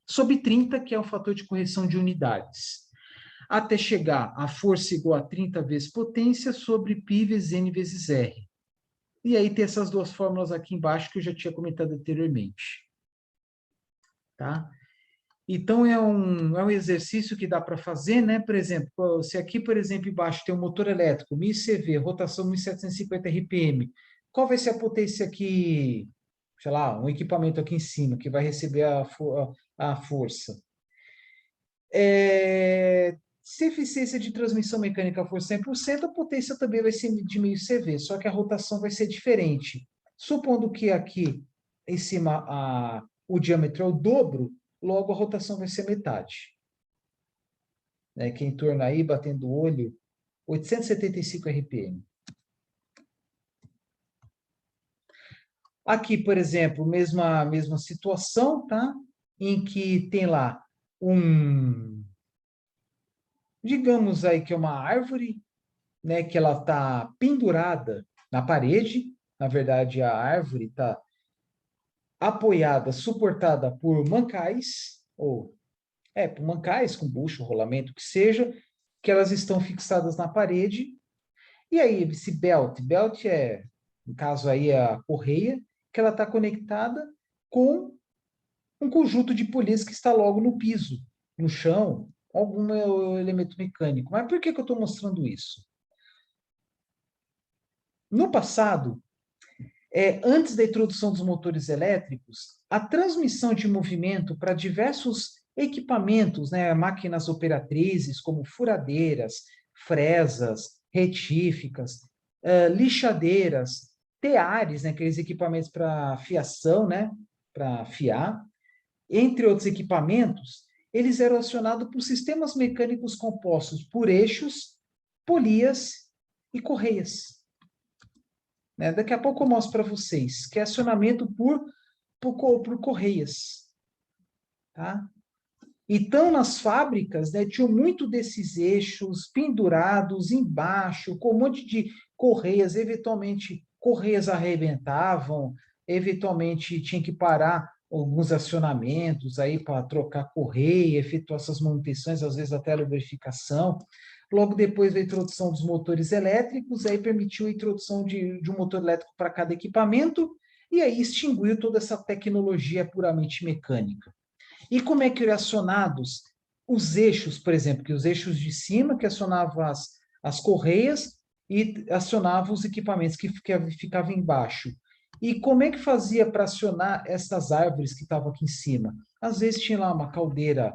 sobre 30, que é o fator de correção de unidades, até chegar a força igual a 30 vezes potência sobre π vezes n vezes r. E aí tem essas duas fórmulas aqui embaixo que eu já tinha comentado anteriormente. Tá? Então, é um exercício que dá para fazer, né? Por exemplo, se aqui, por exemplo, embaixo tem um motor elétrico, 1000 CV, rotação 1750 RPM, qual vai ser a potência aqui, sei lá, um equipamento aqui em cima, que vai receber a força? Se a eficiência de transmissão mecânica for 100%, a potência também vai ser de 1000 CV, só que a rotação vai ser diferente. Supondo que aqui em cima o diâmetro é o dobro, logo a rotação vai ser metade. Né? Que em torno aí, batendo o olho, 875 RPM. Aqui, por exemplo, mesma situação, tá? Em que tem lá digamos aí que é uma árvore, né? Que ela está pendurada na parede. Na verdade, a árvore está apoiada, suportada por mancais, por mancais com bucho, rolamento, que seja, que elas estão fixadas na parede. E aí, esse belt é, no caso aí, a correia, que ela está conectada com um conjunto de polias que está logo no piso, no chão, algum elemento mecânico. Mas por que eu estou mostrando isso? No passado, antes da introdução dos motores elétricos, a transmissão de movimento para diversos equipamentos, né, máquinas operatrizes, como furadeiras, fresas, retíficas, lixadeiras, teares, né, aqueles equipamentos para fiação, né, para afiar, entre outros equipamentos, eles eram acionados por sistemas mecânicos compostos por eixos, polias e correias. Né? Daqui a pouco eu mostro para vocês, que é acionamento por correias. Tá? Então, nas fábricas, né, tinham muito desses eixos pendurados embaixo, com um monte de correias, eventualmente correias arrebentavam, eventualmente tinha que parar alguns acionamentos aí para trocar correia, efetuar essas manutenções, às vezes até a lubrificação. Logo depois da introdução dos motores elétricos, aí permitiu a introdução de um motor elétrico para cada equipamento, e aí extinguiu toda essa tecnologia puramente mecânica. E como é que eram acionados os eixos, por exemplo, que os eixos de cima que acionavam as correias e acionavam os equipamentos que ficavam embaixo. E como é que fazia para acionar essas árvores que estavam aqui em cima? Às vezes tinha lá uma caldeira,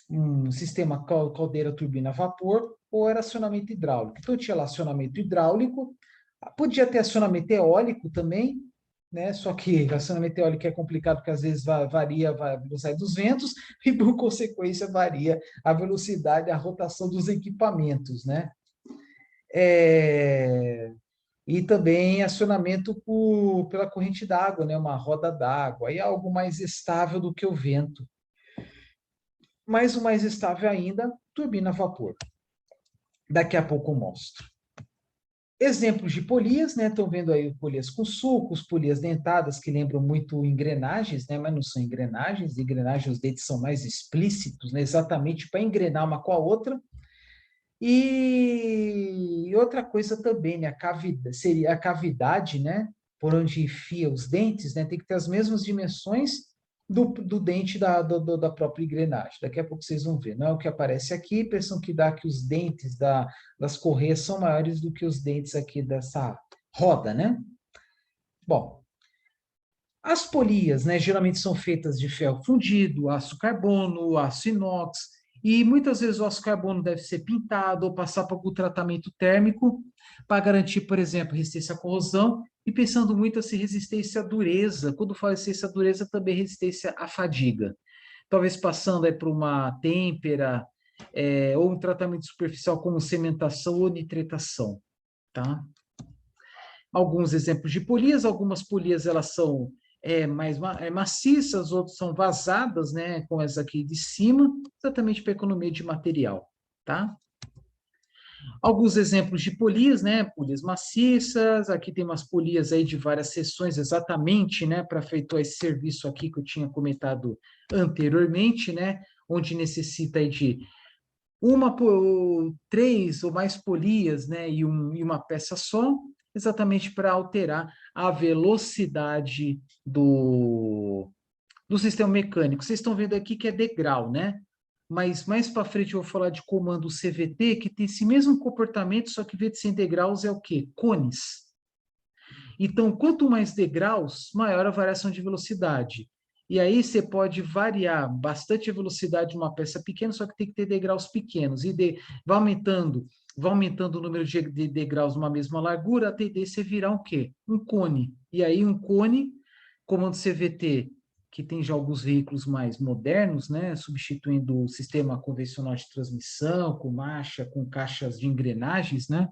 um sistema caldeira turbina a vapor, ou era acionamento hidráulico. Então tinha lá acionamento hidráulico, podia ter acionamento eólico também, né? Só que acionamento eólico é complicado porque às vezes varia a velocidade dos ventos e, por consequência, varia a velocidade, a rotação dos equipamentos, né? E também acionamento pela corrente d'água, né? Uma roda d'água, aí é algo mais estável do que o vento. Mas o mais estável ainda, turbina a vapor. Daqui a pouco eu mostro. Exemplos de polias, né? Estão vendo aí polias com sulcos, polias dentadas, que lembram muito engrenagens, né? Mas não são engrenagens. Engrenagens, os dentes são mais explícitos, né? Exatamente para engrenar uma com a outra. E outra coisa também, né? Seria a cavidade, né? Por onde enfia os dentes, né? Tem que ter as mesmas dimensões do dente da própria engrenagem. Daqui a pouco vocês vão ver. Não é o que aparece aqui, a impressão que dá que os dentes das correias são maiores do que os dentes aqui dessa roda, né? Bom, as polias, né, geralmente são feitas de ferro fundido, aço carbono, aço inox, e muitas vezes o aço carbono deve ser pintado ou passar por algum tratamento térmico para garantir, por exemplo, resistência à corrosão, e pensando muito assim, resistência à dureza. Quando falo resistência à dureza, também resistência à fadiga. Talvez passando aí por uma têmpera, ou um tratamento superficial como cementação ou nitretação, tá? Alguns exemplos de polias, algumas polias elas são maciças, outras são vazadas, né, com essa aqui de cima, exatamente para economia de material, tá? Alguns exemplos de polias, né, polias maciças, aqui tem umas polias aí de várias seções exatamente, né, para efetuar esse serviço aqui que eu tinha comentado anteriormente, né, onde necessita aí de três ou mais polias, né, e uma peça só, exatamente para alterar a velocidade do sistema mecânico. Vocês estão vendo aqui que é degrau, né? Mas mais para frente eu vou falar de comando CVT, que tem esse mesmo comportamento, só que em vez de ser em degraus é o quê? Cones. Então, quanto mais degraus, maior a variação de velocidade. E aí você pode variar bastante a velocidade de uma peça pequena, só que tem que ter degraus pequenos. Vai aumentando o número de degraus numa mesma largura, a tendência é virar o quê? Um cone. E aí um cone, comando CVT, que tem já alguns veículos mais modernos, né, substituindo o sistema convencional de transmissão, com marcha, com caixas de engrenagens, né,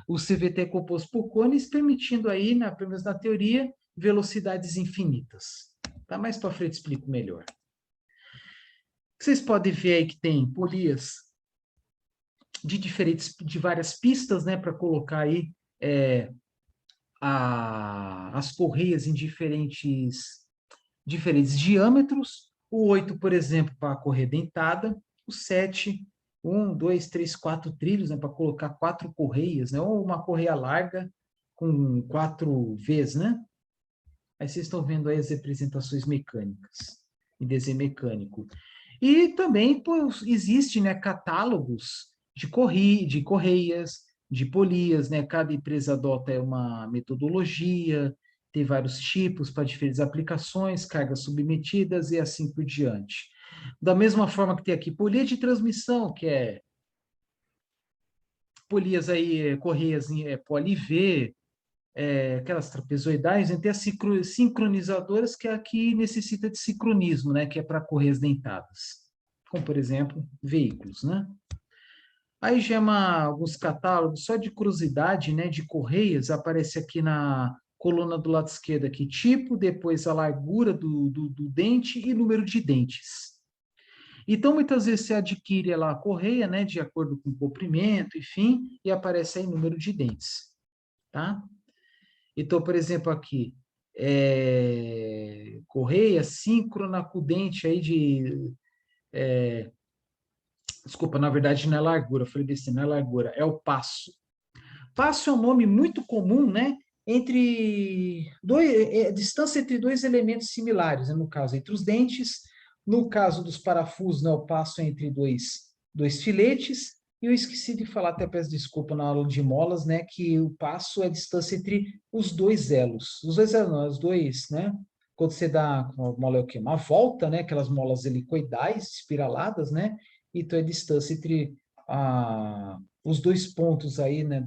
o CVT é composto por cones, permitindo aí, pelo menos na teoria, velocidades infinitas. Tá? Mais para frente explico melhor. Vocês podem ver aí que tem polias de várias pistas, né, para colocar aí as correias em diferentes diâmetros. O 8, por exemplo, para a correia dentada. O 7, 1, 2, 3, 4 trilhos, né, para colocar 4 correias, né, ou uma correia larga com 4 Vs, né? Aí vocês estão vendo aí as representações mecânicas e desenho mecânico. E também existe, né, catálogos de correias, de polias, né? Cada empresa adota uma metodologia, tem vários tipos para diferentes aplicações, cargas submetidas e assim por diante. Da mesma forma que tem aqui polia de transmissão, que é polias aí, correias poli-V, aquelas trapezoidais, tem as sincronizadoras, que aqui necessita de sincronismo, né, que é para correias dentadas, como, por exemplo, veículos, né? Aí já alguns catálogos, só de curiosidade, né, de correias, aparece aqui na coluna do lado esquerdo aqui, tipo, depois a largura do dente e número de dentes. Então, muitas vezes você adquire lá a correia, né, de acordo com o comprimento, enfim, e aparece aí número de dentes, tá? Então, por exemplo, aqui, correia síncrona com dente aí desculpa, na verdade não é largura, eu falei besteira, não é largura, é o passo. Passo é um nome muito comum, né? Distância entre dois elementos similares, né? No caso, entre os dentes. No caso dos parafusos, né? O passo é entre dois filetes. E eu esqueci de falar, até peço desculpa na aula de molas, né? Que o passo é a distância entre os dois elos. Os dois elos, não, os dois, né? Quando você dá, uma mola é o quê? Uma volta, né? Aquelas molas helicoidais, espiraladas, né? Então, é a distância entre os dois pontos aí, né,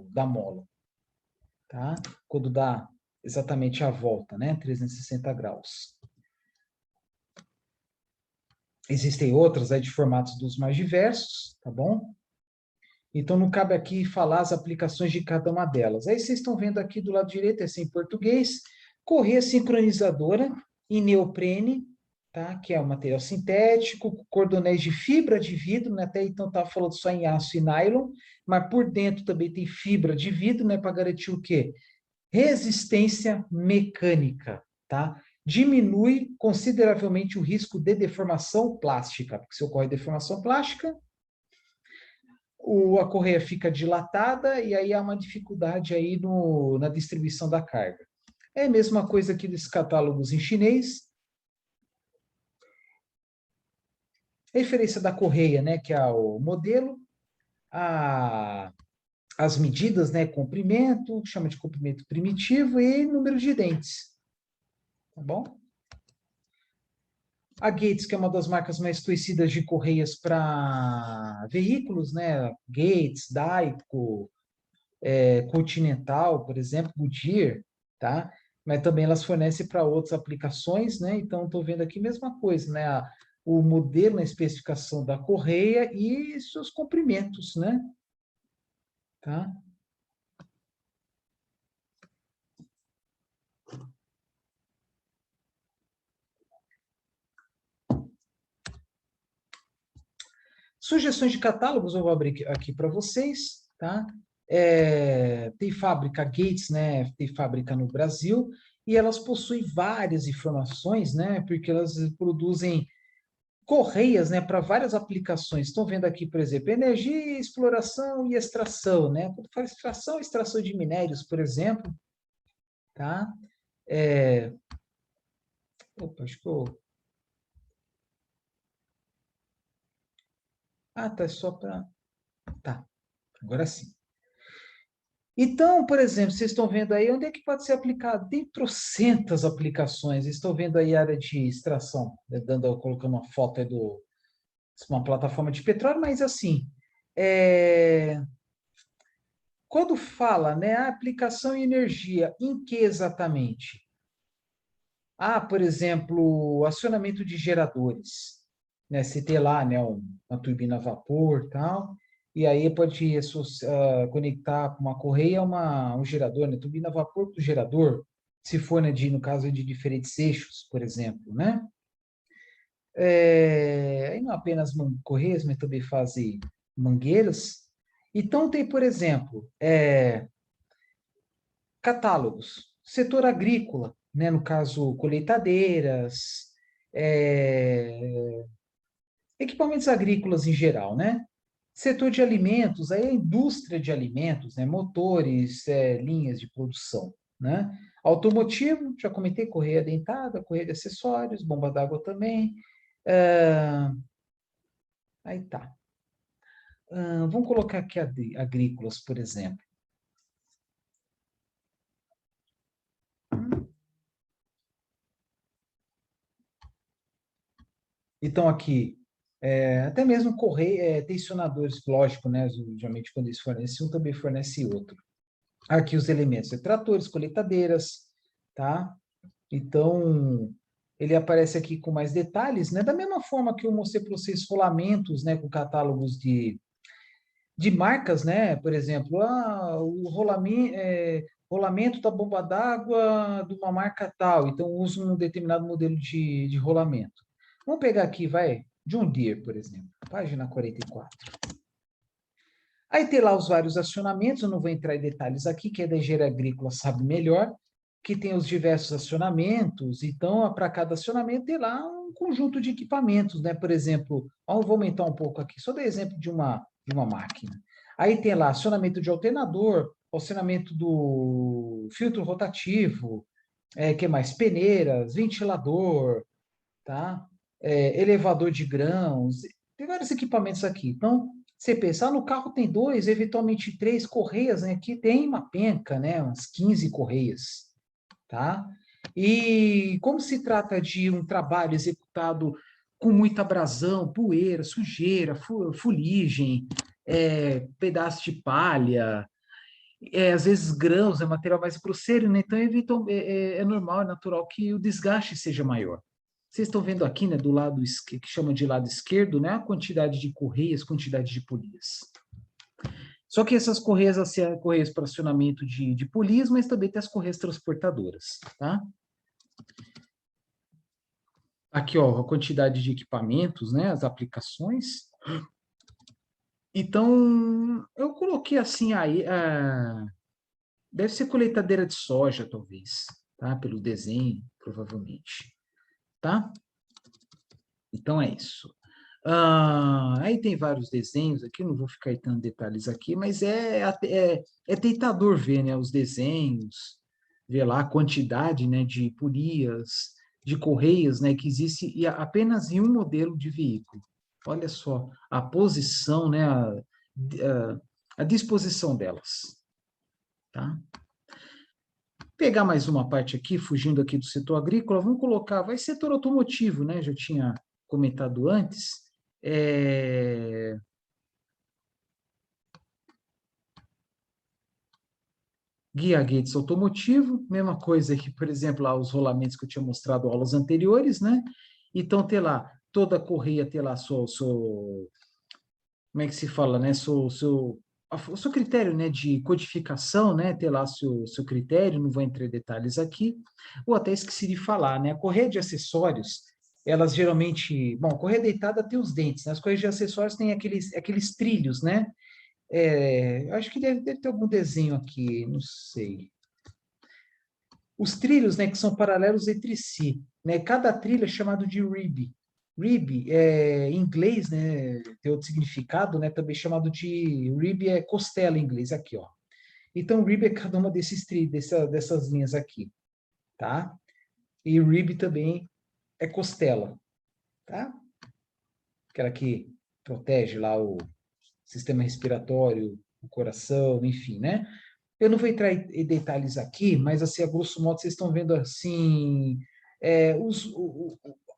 da mola, tá? Quando dá exatamente a volta, né, 360 graus. Existem outras aí de formatos dos mais diversos, tá bom? Então, não cabe aqui falar as aplicações de cada uma delas. Aí vocês estão vendo aqui do lado direito, esse em português, correia sincronizadora em neoprene, tá? Que é um material sintético, cordonéis de fibra de vidro, né? Até então estava falando só em aço e nylon, mas por dentro também tem fibra de vidro, né? Para garantir o quê? Resistência mecânica, tá? Diminui consideravelmente o risco de deformação plástica, porque se ocorre deformação plástica, a correia fica dilatada e aí há uma dificuldade aí na distribuição da carga. É a mesma coisa aqui dos catálogos em chinês. A referência da correia, né, que é o modelo, as medidas, né, comprimento, chama de comprimento primitivo e número de dentes. Tá bom? A Gates, que é uma das marcas mais conhecidas de correias para veículos, né? Gates, Daico, Continental, por exemplo, Goodyear, tá? Mas também elas fornecem para outras aplicações, né? Então, estou vendo aqui a mesma coisa, né? o modelo, a especificação da correia e seus comprimentos, né? Tá? Sugestões de catálogos eu vou abrir aqui para vocês, tá? Tem fábrica Gates, né? Tem fábrica no Brasil e elas possuem várias informações, né? Porque elas produzem correias, né? Para várias aplicações. Estão vendo aqui, por exemplo, energia, exploração e extração, né? Quando fala extração, extração de minérios, por exemplo, tá? Opa, acho que eu... Ah, tá, é só para... Tá, agora sim. Então, por exemplo, vocês estão vendo aí onde é que pode ser aplicado? Tem trocentas aplicações. Estão vendo aí a área de extração, né, colocando uma foto aí do uma plataforma de petróleo, mas assim, é, quando fala, né, a aplicação em energia, em que exatamente? Ah, por exemplo, acionamento de geradores, né? Você tem lá, né, uma turbina a vapor, tal, e aí pode conectar com uma correia um gerador, né? Turbina a vapor com gerador, se for, né, no caso de diferentes eixos, por exemplo, né? Aí não apenas correias, mas também fazem mangueiras. Então tem, por exemplo, catálogos, setor agrícola, né, no caso, colheitadeiras, é, equipamentos agrícolas em geral, né? Setor de alimentos, aí a indústria de alimentos, né? Motores, linhas de produção, né? Automotivo, já comentei, correia dentada, correia de acessórios, bomba d'água também. Ah, aí tá. Vamos colocar aqui agrícolas, por exemplo. Então, aqui, até mesmo correia, tensionadores, lógico, né? Geralmente, quando eles fornecem um, também fornece outro. Aqui os elementos, tratores, colheitadeiras, tá? Então, ele aparece aqui com mais detalhes, né? Da mesma forma que eu mostrei para vocês rolamentos, né? Com catálogos de marcas, né? Por exemplo, o rolamento da bomba d'água de uma marca tal, então uso um determinado modelo de rolamento. Vamos pegar aqui, vai, John Deere, por exemplo, página 44. Aí tem lá os vários acionamentos, eu não vou entrar em detalhes aqui, que é da engenharia agrícola sabe melhor, que tem os diversos acionamentos, então para cada acionamento tem lá um conjunto de equipamentos, né? Por exemplo, vou aumentar um pouco aqui, só dei exemplo de uma máquina. Aí tem lá acionamento de alternador, acionamento do filtro rotativo, que mais? Peneiras, ventilador, tá? Elevador de grãos, tem vários equipamentos aqui. Então, você pensar, no carro tem dois, eventualmente três correias, né? Aqui tem uma penca, né? Umas 15 correias, tá? E como se trata de um trabalho executado com muita abrasão, poeira, sujeira, fuligem, pedaço de palha, às vezes grãos, é material mais grosseiro, né? Então é normal, é natural que o desgaste seja maior. Vocês estão vendo aqui, né, do lado que chama de lado esquerdo, né, a quantidade de correias, quantidade de polias. Só que essas correias, assim, correias para acionamento de polias, mas também tem as correias transportadoras, tá? Aqui, ó, a quantidade de equipamentos, né, as aplicações. Então, eu coloquei assim aí, deve ser colheitadeira de soja, talvez, tá? Pelo desenho, provavelmente, tá? Então é isso. Aí tem vários desenhos aqui, não vou ficar dando detalhes aqui, mas é tentador ver, né, os desenhos, ver lá a quantidade, né, de polias, de correias, né, que existe apenas em um modelo de veículo. Olha só a posição, né, a disposição delas, tá? Pegar mais uma parte aqui, fugindo aqui do setor agrícola, vamos colocar, vai setor automotivo, né? Já tinha comentado antes. Guia Gates automotivo, mesma coisa que, por exemplo, lá os rolamentos que eu tinha mostrado aulas anteriores, né? Então, tem lá toda correia ter lá como é que se fala, né? O seu critério, né, de codificação, né, ter lá seu critério, não vou entrar em detalhes aqui, ou até esqueci de falar, né, a correia de acessórios, elas geralmente, bom, a correia deitada tem os dentes, né, as correias de acessórios têm aqueles trilhos, né, eu acho que deve ter algum desenho aqui, não sei. Os trilhos, né, que são paralelos entre si, né, cada trilho é chamado de rib. Rib, em inglês, né, tem outro significado, né, também chamado de rib é costela em inglês, aqui, ó. Então, rib é cada uma desses trilhos, dessas linhas aqui, tá? E rib também é costela, tá? Aquela que protege lá o sistema respiratório, o coração, enfim, né? Eu não vou entrar em detalhes aqui, mas assim, a grosso modo, vocês estão vendo assim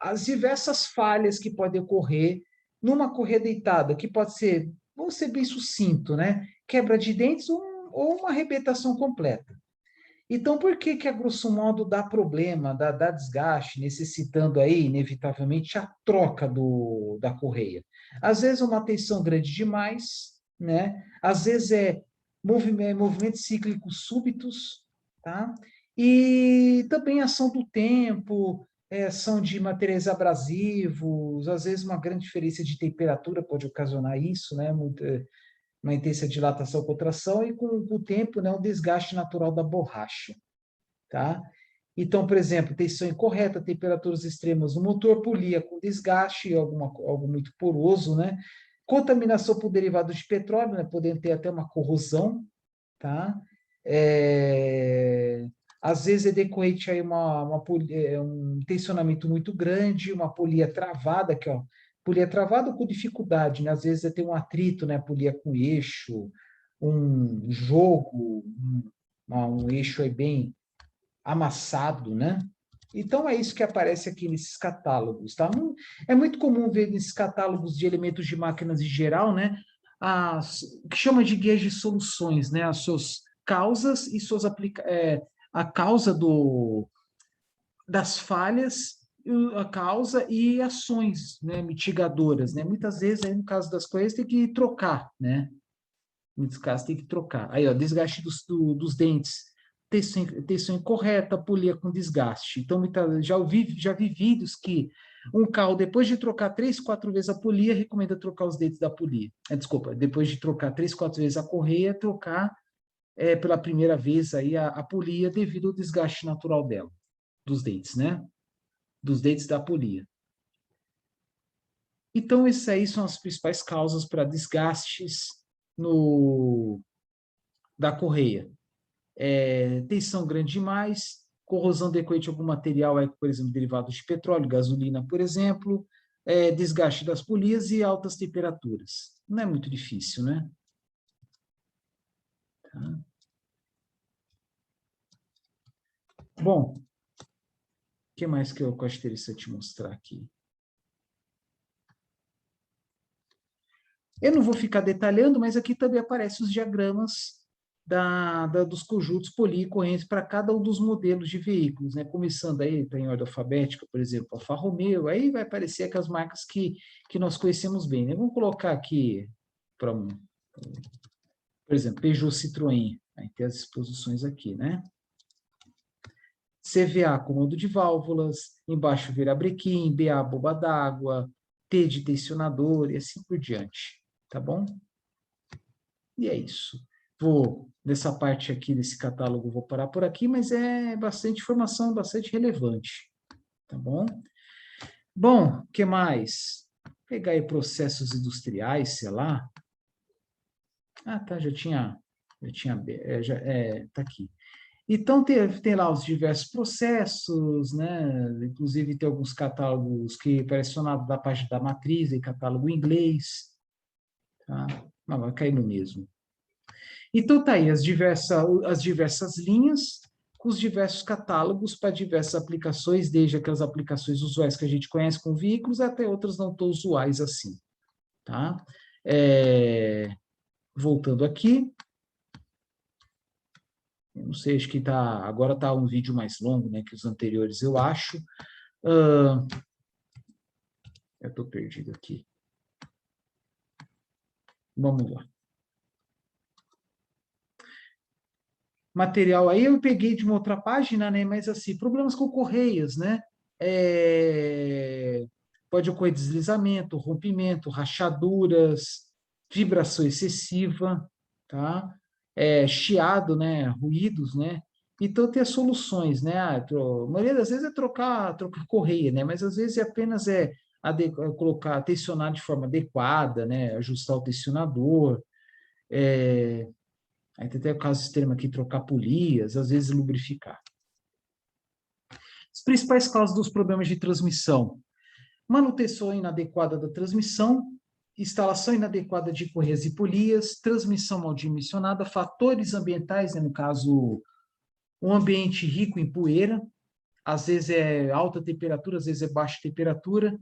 as diversas falhas que podem ocorrer numa correia deitada, que pode ser, vamos ser bem sucinto, né? Quebra de dentes ou uma arrebentação completa. Então, por que que a grosso modo dá problema, dá desgaste, necessitando aí, inevitavelmente, a troca da correia? Às vezes é uma tensão grande demais, né? Às vezes é movimentos cíclicos súbitos, tá? E também ação do tempo, ação de materiais abrasivos, às vezes uma grande diferença de temperatura pode ocasionar isso, né? Uma intensa dilatação, contração, e com o tempo, né, um desgaste natural da borracha, tá? Então, por exemplo, tensão incorreta, temperaturas extremas no motor, polia com desgaste, algo muito poroso, né? Contaminação por derivados de petróleo, né, podendo ter até uma corrosão, tá? Às vezes é decorrente aí um tensionamento muito grande, uma polia travada, que ó, polia travada com dificuldade, né? Às vezes tem um atrito, né? Polia com eixo, um jogo, um eixo aí bem amassado, né? Então é isso que aparece aqui nesses catálogos, tá? É muito comum ver nesses catálogos de elementos de máquinas em geral, né? O que chama de guias de soluções, né? As suas causas e a causa das falhas, a causa e ações, né? Mitigadoras, né? Muitas vezes, aí, no caso das coisas, tem que trocar, né? Muitos casos tem que trocar. Aí, ó, desgaste dos dentes, tensão incorreta, polia com desgaste. Então, já vi vídeos que um carro, depois de trocar 3, 4 vezes a polia, recomenda trocar os dentes da polia. Desculpa, depois de trocar 3, 4 vezes a correia, trocar pela primeira vez aí a polia devido ao desgaste natural dela, dos dentes, né? Dos dentes da polia. Então, essas aí são as principais causas para desgastes da correia. Tensão grande demais, corrosão decorrente de algum material, por exemplo, derivado de petróleo, gasolina, por exemplo, desgaste das polias e altas temperaturas. Não é muito difícil, né? Tá. Bom, o que mais que eu acho interessante mostrar aqui? Eu não vou ficar detalhando, mas aqui também aparecem os diagramas dos conjuntos policorrentes para cada um dos modelos de veículos, né? Começando aí, tá em ordem alfabética, por exemplo, Alfa Romeo, aí vai aparecer aquelas marcas que nós conhecemos bem, né? Vamos colocar aqui, por exemplo, Peugeot Citroën, aí tem as exposições aqui, né? CVA, comando de válvulas, embaixo virabrequim, BA, bomba d'água, T de tensionador e assim por diante, tá bom? E é isso. Nessa parte aqui desse catálogo, vou parar por aqui, mas é bastante informação, bastante relevante, tá bom? Bom, o que mais? Vou pegar aí processos industriais, sei lá. Ah, tá, tá aqui. Então, tem lá os diversos processos, né? Inclusive, tem alguns catálogos que parecem da parte da matriz, e catálogo em inglês, tá? Mas vai cair no mesmo. Então, tá aí as diversas linhas, com os diversos catálogos para diversas aplicações, desde aquelas aplicações usuais que a gente conhece com veículos, até outras não tão usuais assim, tá? Voltando aqui, eu não sei, acho que agora está um vídeo mais longo, né, que os anteriores, eu acho. Eu estou perdido aqui. Vamos lá. Material aí eu peguei de uma outra página, né? Mas assim, problemas com correias, né? Pode ocorrer deslizamento, rompimento, rachaduras, vibração excessiva, tá? Chiado, né? Ruídos, né? Então tem as soluções, né? A maioria das vezes é trocar correia, né? Mas às vezes apenas colocar, tensionar de forma adequada, né? Ajustar o tensionador. Aí tem até o caso extremo aqui, trocar polias, às vezes lubrificar. As principais causas dos problemas de transmissão: manutenção inadequada da transmissão, instalação inadequada de correias e polias, transmissão mal dimensionada, fatores ambientais, né, no caso, um ambiente rico em poeira, às vezes é alta temperatura, às vezes é baixa temperatura,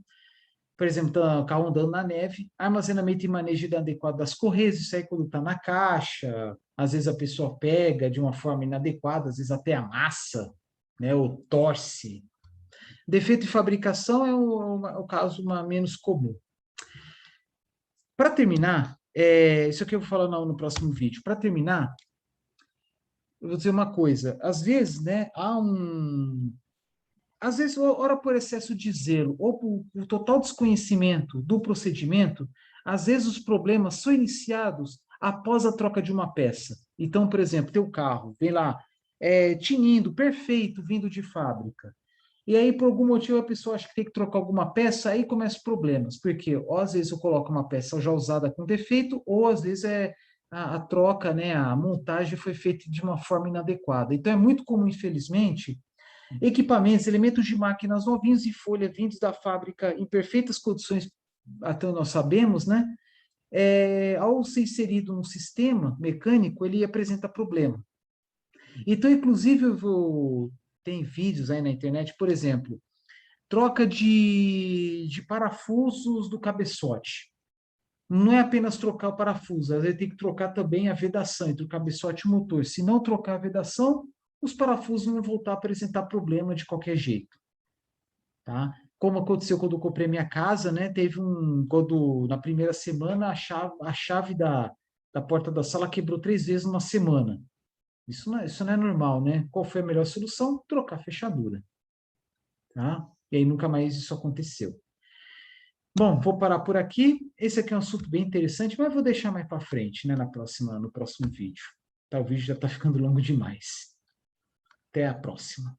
por exemplo, tá, o carro andando na neve, armazenamento e manejo inadequado das correias, isso aí quando está na caixa, às vezes a pessoa pega de uma forma inadequada, às vezes até amassa, né, ou torce. Defeito de fabricação é o caso menos comum. Para terminar, isso aqui eu vou falar no próximo vídeo. Para terminar, eu vou dizer uma coisa. Às vezes, né, às vezes, ora por excesso de zelo, ou por total desconhecimento do procedimento, às vezes os problemas são iniciados após a troca de uma peça. Então, por exemplo, teu carro, vem lá, tinindo, perfeito, vindo de fábrica. E aí, por algum motivo, a pessoa acha que tem que trocar alguma peça, aí começam os problemas. Porque, ou às vezes eu coloco uma peça já usada com defeito, ou às vezes a troca, né, a montagem foi feita de uma forma inadequada. Então, é muito comum, infelizmente, equipamentos, elementos de máquinas novinhos e folha vindos da fábrica em perfeitas condições, até nós sabemos, né? Ao ser inserido no sistema mecânico, ele apresenta problema. Então, inclusive, tem vídeos aí na internet, por exemplo, troca de parafusos do cabeçote. Não é apenas trocar o parafuso, às vezes tem que trocar também a vedação entre o cabeçote e o motor. Se não trocar a vedação, os parafusos vão voltar a apresentar problema de qualquer jeito, tá? Como aconteceu quando eu comprei minha casa, né? Quando na primeira semana a chave da porta da sala quebrou 3 vezes numa semana. Isso não é normal, né? Qual foi a melhor solução? Trocar a fechadura, tá? E aí nunca mais isso aconteceu. Bom, vou parar por aqui. Esse aqui é um assunto bem interessante, mas vou deixar mais para frente, né, no próximo vídeo. Tá, o vídeo já está ficando longo demais. Até a próxima.